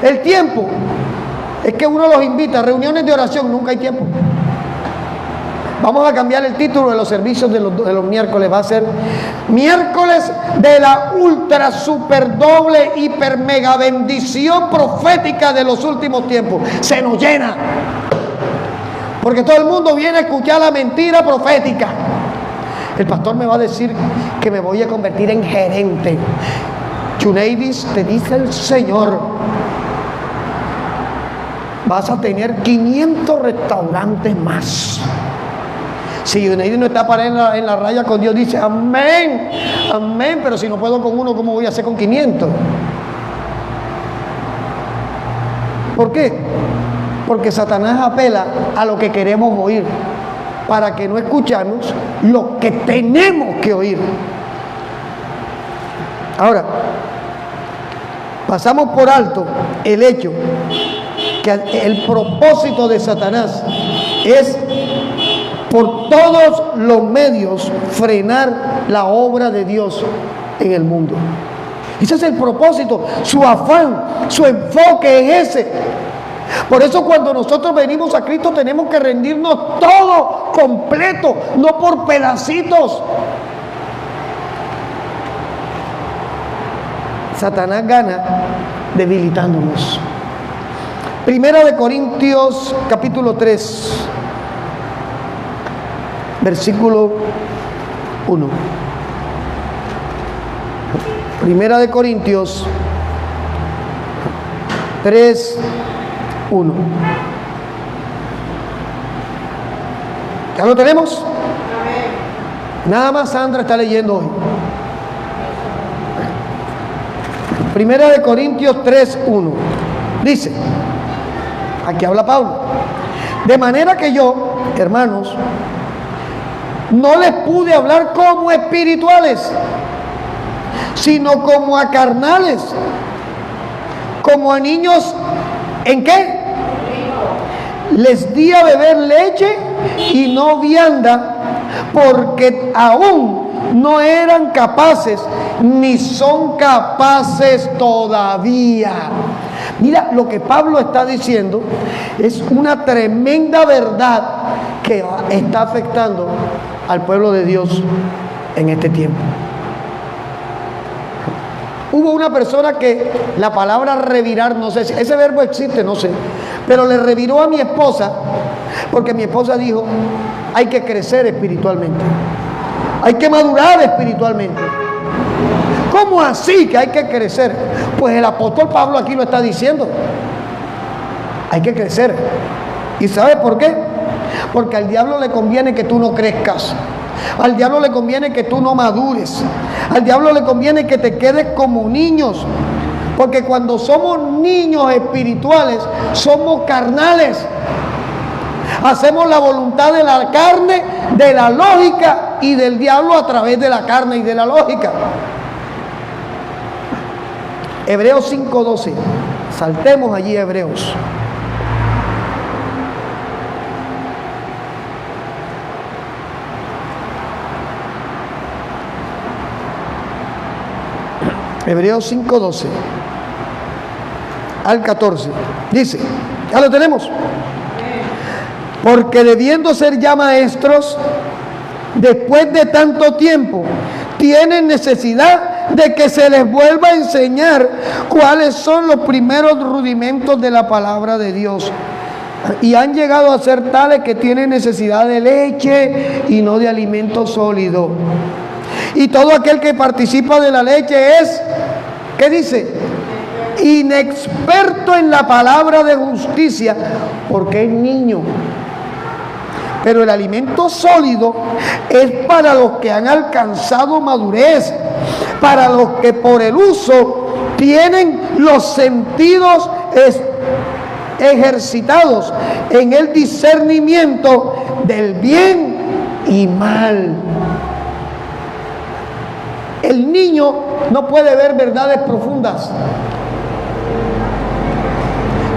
El tiempo es que uno los invita a reuniones de oración, nunca hay tiempo. Vamos a cambiar el título de los servicios de los miércoles. Va a ser miércoles de la ultra super doble hiper mega bendición profética de los últimos tiempos. Se nos llena porque todo el mundo viene a escuchar la mentira profética. El pastor me va a decir que me voy a convertir en gerente. Chuneidis, te dice el Señor, vas a tener 500 restaurantes más. Si Yuneidi no está para en la raya con Dios, dice amén, amén, pero si no puedo con uno, ¿cómo voy a hacer con 500? ¿Por qué? Porque Satanás apela a lo que queremos oír, para que no escuchamos lo que tenemos que oír. Ahora, pasamos por alto el hecho que el propósito de Satanás es por todos los medios frenar la obra de Dios en el mundo. Ese es el propósito, su afán, su enfoque es ese. Por eso cuando nosotros venimos a Cristo tenemos que rendirnos todo completo, no por pedacitos. Satanás gana debilitándonos. Primera de Corintios capítulo 3, versículo 1. Primera de Corintios 3, 1. ¿Ya lo tenemos? Nada más Sandra está leyendo hoy. Primera de Corintios 3, 1. Dice, aquí habla Pablo: de manera que yo, hermanos, no les pude hablar como espirituales, sino como a carnales, como a niños. ¿En qué? Les di a beber leche y no vianda, porque aún no eran capaces, ni son capaces todavía. Mira, lo que Pablo está diciendo es una tremenda verdad que está afectando al pueblo de Dios en este tiempo. Hubo una persona que la palabra revirar, no sé si ese verbo existe, no sé, pero le reviró a mi esposa porque mi esposa dijo: hay que crecer espiritualmente, hay que madurar espiritualmente. ¿Cómo así que hay que crecer? Pues el apóstol Pablo aquí lo está diciendo. Hay que crecer. ¿Y sabes por qué? Porque al diablo le conviene que tú no crezcas. Al diablo le conviene que tú no madures. Al diablo le conviene que te quedes como niños. Porque cuando somos niños espirituales, somos carnales. Hacemos la voluntad de la carne, de la lógica y del diablo a través de la carne y de la lógica. Hebreos 5:12. Saltemos allí a Hebreos. Hebreos 5:12 al 14. Dice, ¿ya lo tenemos? Porque debiendo ser ya maestros, después de tanto tiempo, tienen necesidad de que se les vuelva a enseñar cuáles son los primeros rudimentos de la palabra de Dios. Y han llegado a ser tales que tienen necesidad de leche y no de alimento sólido. Y todo aquel que participa de la leche es, ¿qué dice? Inexperto en la palabra de justicia, porque es niño. Pero el alimento sólido es para los que han alcanzado madurez, para los que por el uso tienen los sentidos ejercitados en el discernimiento del bien y mal. El niño no puede ver verdades profundas.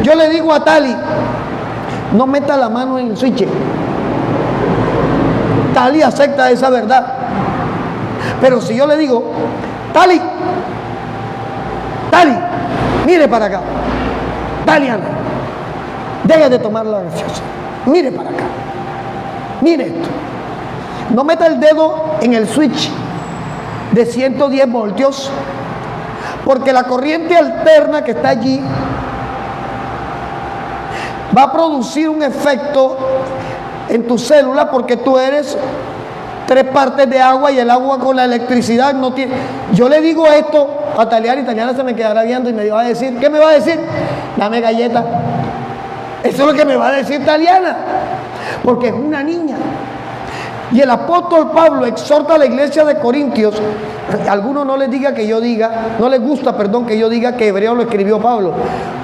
Yo le digo a Tali, no meta la mano en el switch. Tali acepta esa verdad. Pero si yo le digo, Tali, mire para acá. Taliana, deje de tomar la gaseosa. Mire para acá. Mire esto. No meta el dedo en el switch de 110 voltios, porque la corriente alterna que está allí va a producir un efecto en tu célula, porque tú eres 3 partes de agua y el agua con la electricidad no tiene. Yo le digo esto a Taliana y Taliana se me quedará viendo y me va a decir, ¿qué me va a decir? Dame galleta. Eso es lo que me va a decir Taliana, porque es una niña. Y el apóstol Pablo exhorta a la iglesia de Corintios. A algunos no les diga que yo diga, no les gusta, perdón, que yo diga que hebreo lo escribió Pablo.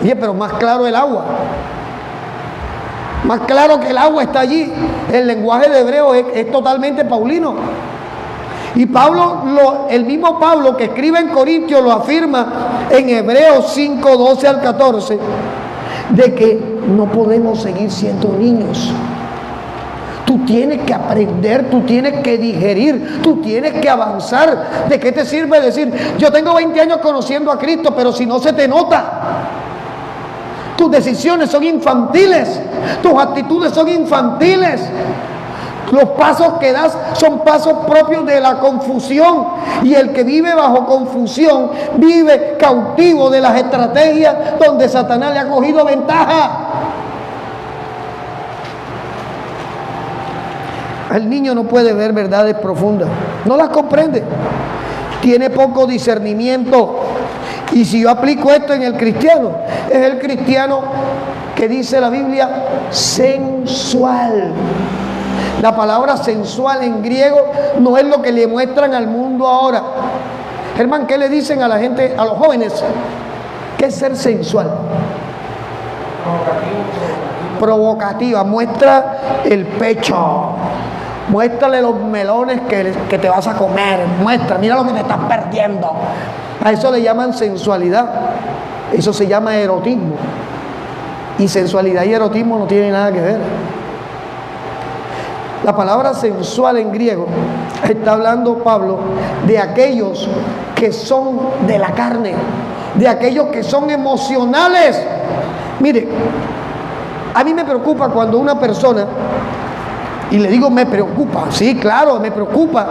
Oye, pero más claro el agua. Más claro que el agua está allí. El lenguaje de hebreo es totalmente paulino. Y Pablo, el mismo Pablo que escribe en Corintios lo afirma en Hebreos 5, 12 al 14, de que no podemos seguir siendo niños. Tú tienes que aprender, tú tienes que digerir, tú tienes que avanzar. ¿De qué te sirve decir, yo tengo 20 años conociendo a Cristo, pero si no se te nota? Tus decisiones son infantiles, tus actitudes son infantiles. Los pasos que das son pasos propios de la confusión. Y el que vive bajo confusión vive cautivo de las estrategias donde Satanás le ha cogido ventaja. El niño no puede ver verdades profundas, no las comprende, tiene poco discernimiento. Y si yo aplico esto en el cristiano, es el cristiano que dice la Biblia sensual. La palabra sensual en griego no es lo que le muestran al mundo ahora. Hermano, ¿qué le dicen a la gente, a los jóvenes? ¿Qué es ser sensual? Provocativa. Muestra el pecho. Muéstrale los melones que te vas a comer. Muestra, mira lo que te estás perdiendo. A eso le llaman sensualidad. Eso se llama erotismo. Y sensualidad y erotismo no tienen nada que ver. La palabra sensual en griego está hablando Pablo de aquellos que son de la carne, de aquellos que son emocionales. Mire, a mí me preocupa cuando una persona, y le digo me preocupa, sí, claro, me preocupa.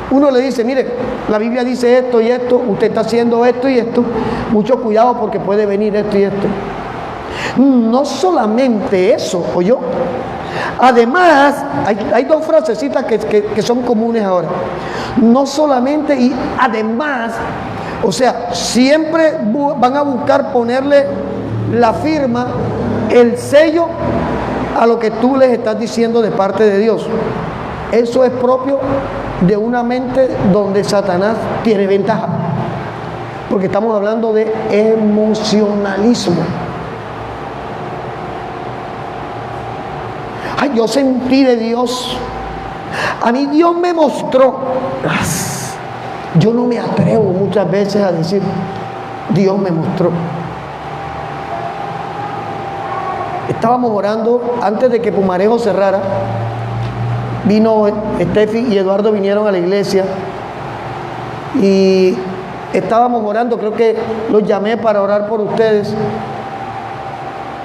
Uno le dice, mire, la Biblia dice esto y esto, usted está haciendo esto y esto, mucho cuidado porque puede venir esto y esto. No solamente eso, ¿oyó? Además, hay 2 frasecitas que son comunes ahora. No solamente y además, o sea, siempre van a buscar ponerle la firma, el sello a lo que tú les estás diciendo de parte de Dios. Eso es propio de una mente donde Satanás tiene ventaja, porque estamos hablando de emocionalismo. Ay, yo sentí de Dios. A mí Dios me mostró. Yo no me atrevo muchas veces a decir, Dios me mostró. Estábamos orando antes de que Pumarejo cerrara. Vino Estefi y Eduardo, vinieron a la iglesia y estábamos orando. Creo que los llamé para orar por ustedes.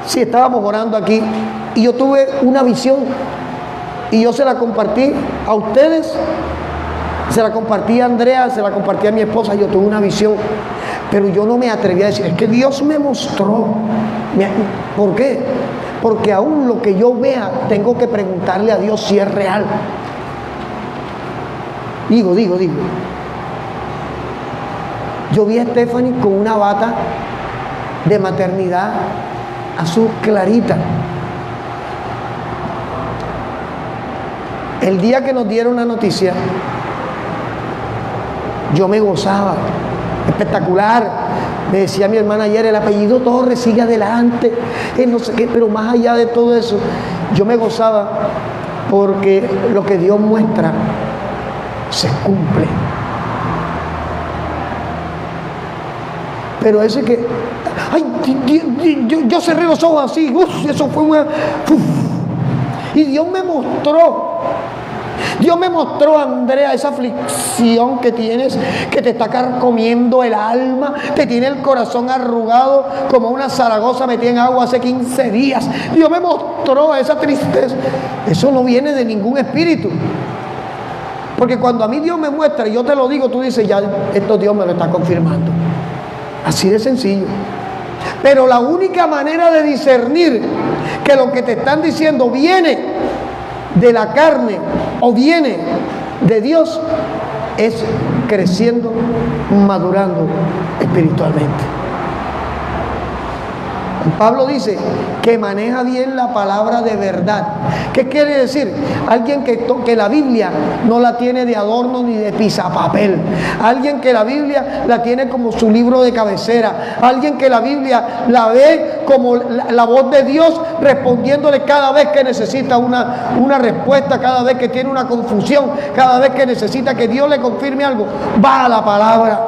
Sí, estábamos orando aquí y yo tuve una visión y yo se la compartí a ustedes, se la compartí a Andrea, se la compartí a mi esposa. Yo tuve una visión, Pero yo no me atreví a decir, es que Dios me mostró. ¿Por qué? Porque aún lo que yo vea, tengo que preguntarle a Dios si es real. Digo. Yo vi a Stephanie con una bata de maternidad azul clarita. El día que nos dieron la noticia, yo me gozaba, espectacular. Me decía mi hermana ayer, el apellido Torres sigue adelante, no sé qué, pero más allá de todo eso, yo me gozaba porque lo que Dios muestra se cumple. Pero ese que, yo cerré los ojos así, eso fue una... Y Dios me mostró, Andrea, esa aflicción que tienes, que te está carcomiendo el alma, te tiene el corazón arrugado como una Zaragoza metida en agua hace 15 días. Dios me mostró esa tristeza. Eso no viene de ningún espíritu. Porque cuando a mí Dios me muestra y yo te lo digo, tú dices, ya esto Dios me lo está confirmando. Así de sencillo. Pero la única manera de discernir que lo que te están diciendo viene de la carne o viene de Dios es creciendo, madurando espiritualmente. Pablo dice que maneja bien la palabra de verdad. ¿Qué quiere decir? Alguien que la Biblia no la tiene de adorno ni de pisapapel. Alguien que la Biblia la tiene como su libro de cabecera. Alguien que la Biblia la ve como la voz de Dios respondiéndole cada vez que necesita una respuesta, cada vez que tiene una confusión, cada vez que necesita que Dios le confirme algo. Va a la palabra.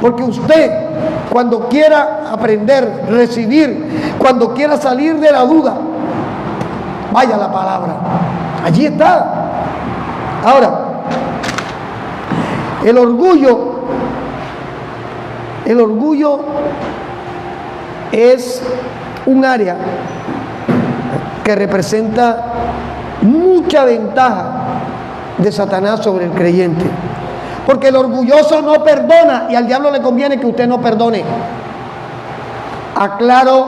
Porque usted, cuando quiera aprender, recibir, cuando quiera salir de la duda, vaya a la palabra. Allí está. Ahora, el orgullo es un área que representa mucha ventaja de Satanás sobre el creyente. Porque el orgulloso no perdona y al diablo le conviene que usted no perdone. Aclaro,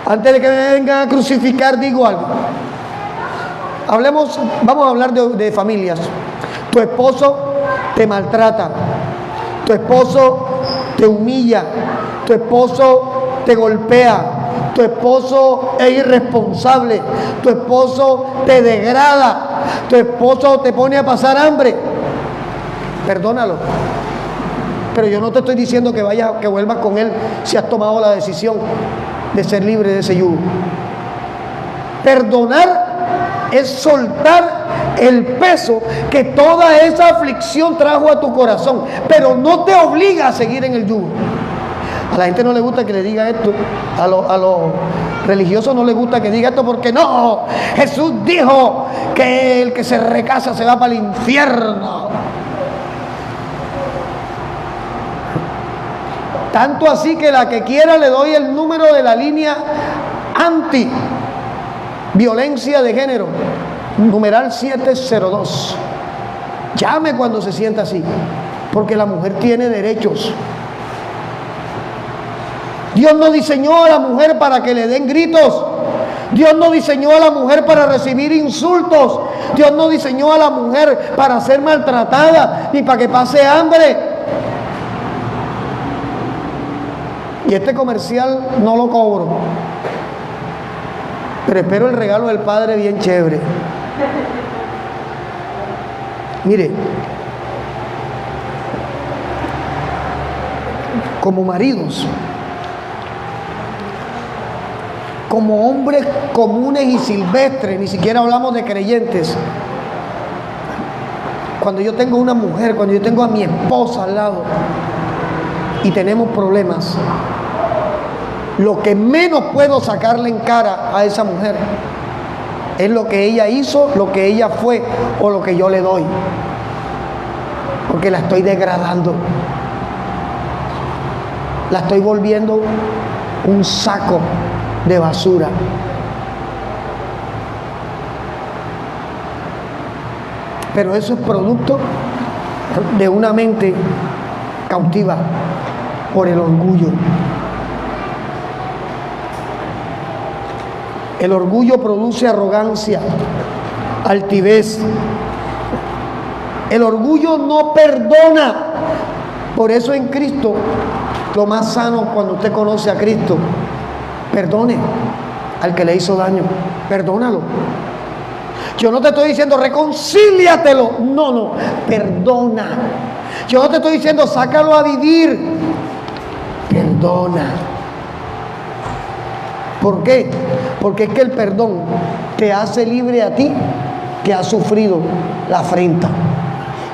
antes de que me vengan a crucificar, digo algo. Vamos a hablar de familias. Tu esposo te maltrata, tu esposo te humilla, tu esposo te golpea, tu esposo es irresponsable, tu esposo te degrada, tu esposo te pone a pasar hambre. Perdónalo. Pero yo no te estoy diciendo que vuelvas con él si has tomado la decisión de ser libre de ese yugo. Perdonar es soltar el peso que toda esa aflicción trajo a tu corazón, pero no te obliga a seguir en el yugo. A la gente no le gusta que le diga esto, a los religiosos no les gusta que diga esto porque no, Jesús dijo que el que se recasa se va para el infierno. Tanto así que la que quiera le doy el número de la línea anti-violencia de género, numeral 702. Llame cuando se sienta así, porque la mujer tiene derechos. Dios no diseñó a la mujer para que le den gritos. Dios no diseñó a la mujer para recibir insultos. Dios no diseñó a la mujer para ser maltratada ni para que pase hambre. Y este comercial no lo cobro, pero espero el regalo del Padre bien chévere. Mire, como maridos, como hombres comunes y silvestres, ni siquiera hablamos de creyentes. Cuando yo tengo una mujer, cuando yo tengo a mi esposa al lado y tenemos problemas, lo que menos puedo sacarle en cara a esa mujer es lo que ella hizo, lo que ella fue o lo que yo le doy, porque la estoy degradando, la estoy volviendo un saco de basura. Pero eso es producto de una mente cautiva por el orgullo. El orgullo produce arrogancia, altivez. El orgullo no perdona. Por eso en Cristo, lo más sano cuando usted conoce a Cristo, perdone al que le hizo daño, perdónalo. Yo no te estoy diciendo reconcíliatelo, no, perdona. Yo no te estoy diciendo sácalo a vivir, perdona. ¿Por qué? Porque es que el perdón te hace libre a ti que has sufrido la afrenta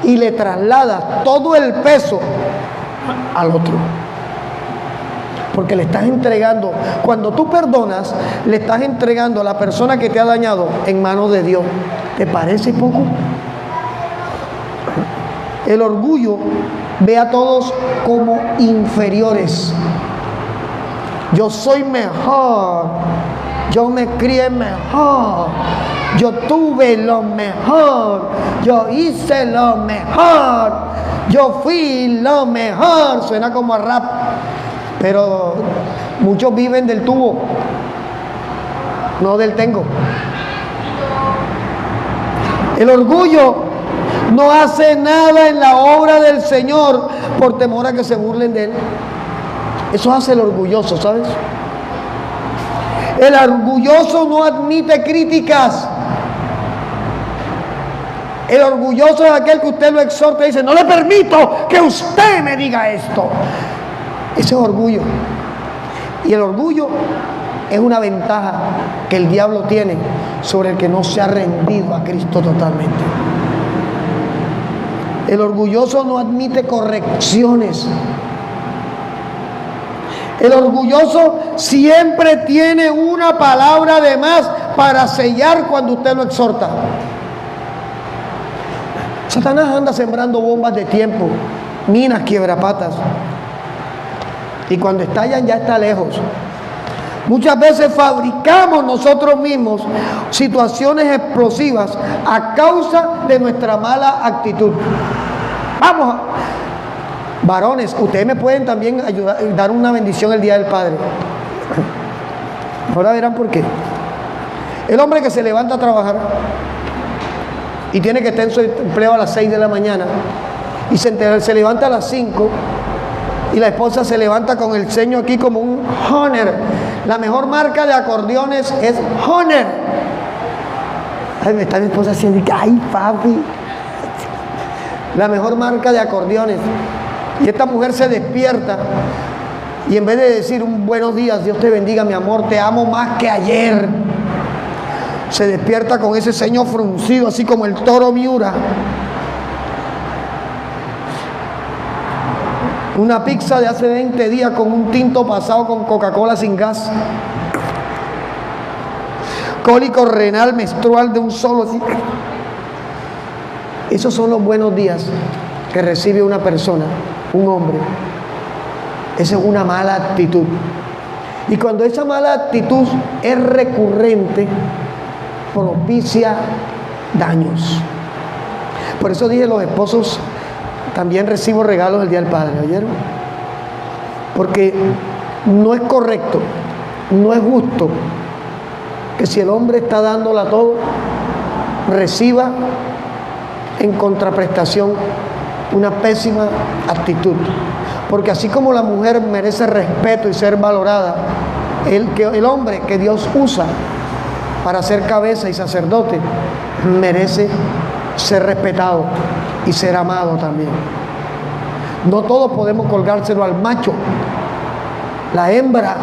y le trasladas todo el peso al otro. Porque le estás entregando, cuando tú perdonas, le estás entregando a la persona que te ha dañado en manos de Dios. ¿Te parece poco? El orgullo ve a todos como inferiores. Yo soy mejor, yo me crié mejor, yo tuve lo mejor, yo hice lo mejor, yo fui lo mejor. Suena como a rap, pero muchos viven del tubo, no del tengo. El orgullo no hace nada en la obra del Señor por temor a que se burlen de Él. Eso hace el orgulloso, ¿sabes? El orgulloso no admite críticas. El orgulloso es aquel que usted lo exhorta y dice, no le permito que usted me diga esto. Ese es orgullo. Y el orgullo es una ventaja que el diablo tiene sobre el que no se ha rendido a Cristo totalmente. El orgulloso no admite correcciones. El orgulloso siempre tiene una palabra de más para sellar cuando usted lo exhorta. Satanás anda sembrando bombas de tiempo, minas quiebrapatas. Y cuando estallan ya está lejos. Muchas veces fabricamos nosotros mismos situaciones explosivas a causa de nuestra mala actitud. Vamos, varones, ustedes me pueden también ayudar, dar una bendición el Día del Padre. Ahora verán por qué. El hombre que se levanta a trabajar y tiene que estar en su empleo a las 6 de la mañana y se levanta a las 5 y la esposa se levanta con el ceño aquí como un Honor. La mejor marca de acordeones es Honor. Ay, me está mi esposa haciendo, ay papi, la mejor marca de acordeones. Y esta mujer se despierta y en vez de decir un buenos días, Dios te bendiga mi amor, te amo más que ayer, se despierta con ese ceño fruncido así como el toro Miura. Una pizza de hace 20 días con un tinto pasado con Coca-Cola sin gas. Cólico renal menstrual de un solo así. Esos son los buenos días que recibe una persona, un hombre. Esa es una mala actitud. Y cuando esa mala actitud es recurrente, propicia daños. Por eso dije, los esposos también recibo regalos el Día del Padre, ¿oyeron? Porque no es correcto, no es justo que si el hombre está dándola todo, reciba en contraprestación una pésima actitud. Porque así como la mujer merece respeto y ser valorada, el hombre que Dios usa para ser cabeza y sacerdote merece ser respetado y ser amado también. No todos podemos colgárselo al macho. La hembra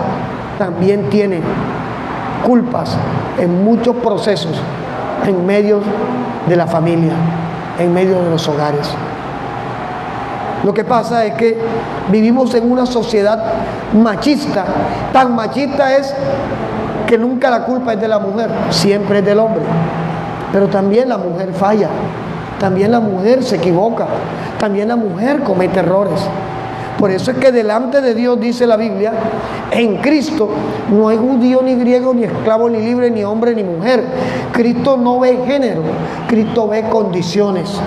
también tiene culpas en muchos procesos en medio de la familia, en medio de los hogares. Lo que pasa es que vivimos en una sociedad machista. Tan machista es que nunca la culpa es de la mujer, siempre es del hombre. Pero también la mujer falla, también la mujer se equivoca, también la mujer comete errores. Por eso es que delante de Dios, dice la Biblia, en Cristo no hay judío ni griego, ni esclavo ni libre, ni hombre ni mujer. Cristo no ve género, Cristo ve condiciones.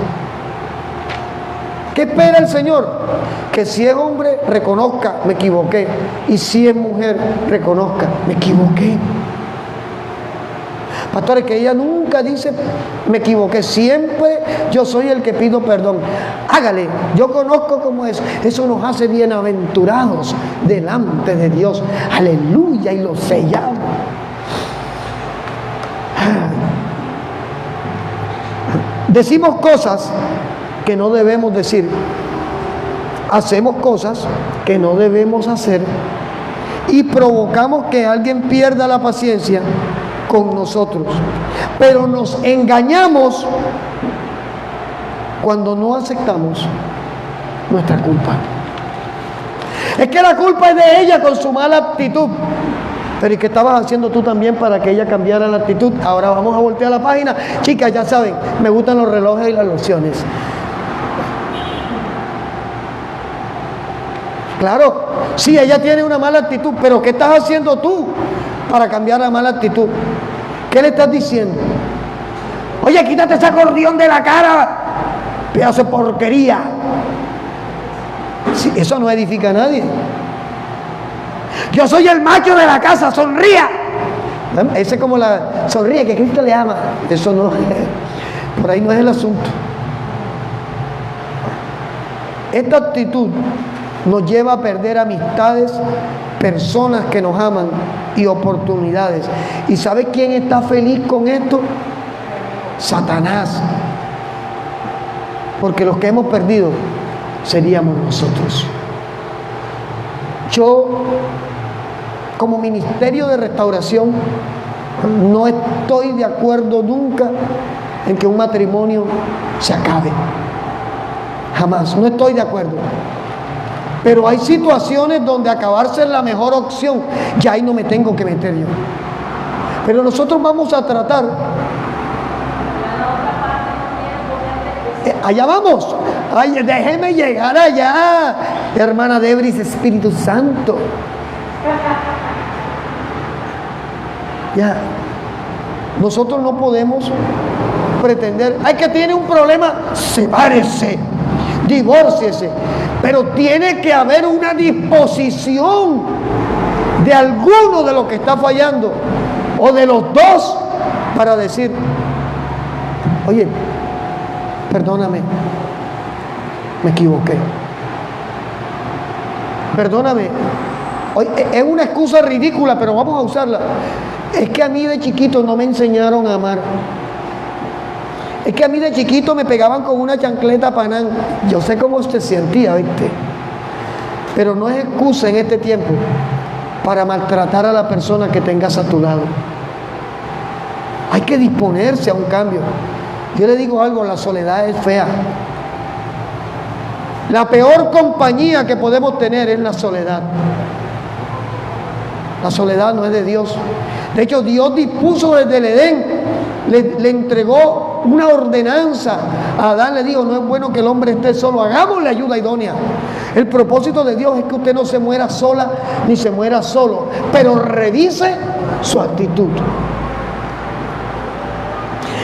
¿Qué espera el Señor? Que si es hombre, reconozca, me equivoqué. Y si es mujer, reconozca, me equivoqué. Pastores, que ella nunca dice, me equivoqué. Siempre yo soy el que pido perdón. Hágale, yo conozco cómo es. Eso nos hace bienaventurados delante de Dios. Aleluya, y lo sellamos. Decimos cosas que no debemos decir. Hacemos cosas que no debemos hacer. Y provocamos que alguien pierda la paciencia con nosotros. Pero nos engañamos cuando no aceptamos nuestra culpa. Es que la culpa es de ella con su mala actitud. Pero ¿y qué estabas haciendo tú también para que ella cambiara la actitud? Ahora vamos a voltear la página. Chicas, ya saben, me gustan los relojes y las lociones. Claro, sí, ella tiene una mala actitud, pero ¿qué estás haciendo tú para cambiar la mala actitud? ¿Qué le estás diciendo? Oye, quítate ese acordeón de la cara, pedazo de porquería. Sí, eso no edifica a nadie. Yo soy el macho de la casa, sonría. Ese es como la sonríe que Cristo le ama. Eso no, por ahí no es el asunto. Esta actitud nos lleva a perder amistades, personas que nos aman y oportunidades. ¿Y sabe quién está feliz con esto? Satanás. Porque los que hemos perdido seríamos nosotros. Yo, como ministerio de restauración, no estoy de acuerdo nunca en que un matrimonio se acabe. Jamás, no estoy de acuerdo. Pero hay situaciones donde acabarse es la mejor opción. Y ahí no me tengo que meter yo. Pero nosotros vamos a tratar. Allá vamos. Ay, déjeme llegar allá. Hermana Debris, Espíritu Santo. Ya. Nosotros no podemos pretender. Ay, que tiene un problema. Sepárese. Divórciese. Pero tiene que haber una disposición de alguno de los que está fallando o de los dos para decir, oye, perdóname, me equivoqué. Perdóname. Oye, es una excusa ridícula, pero vamos a usarla. Es que a mí de chiquito no me enseñaron a amar. Es que a mí de chiquito me pegaban con una chancleta panán. Yo sé cómo usted sentía, ¿viste? Pero no es excusa en este tiempo para maltratar a la persona que tengas a tu lado. Hay que disponerse a un cambio. Yo le digo algo, la soledad es fea. La peor compañía que podemos tener es la soledad. La soledad no es de Dios. De hecho, Dios dispuso desde el Edén, le entregó una ordenanza a Adán, le dijo, no es bueno que el hombre esté solo, hagámosle ayuda idónea. El propósito de Dios es que usted no se muera sola ni se muera solo, pero revise su actitud.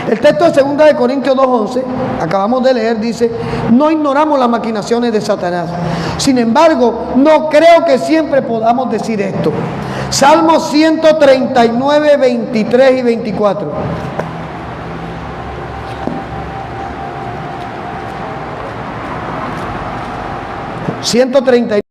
El texto de 2 de Corintios 2:11, acabamos de leer, dice, no ignoramos las maquinaciones de Satanás. Sin embargo, no creo que siempre podamos decir esto. Salmos 139, 23 y 24. 139.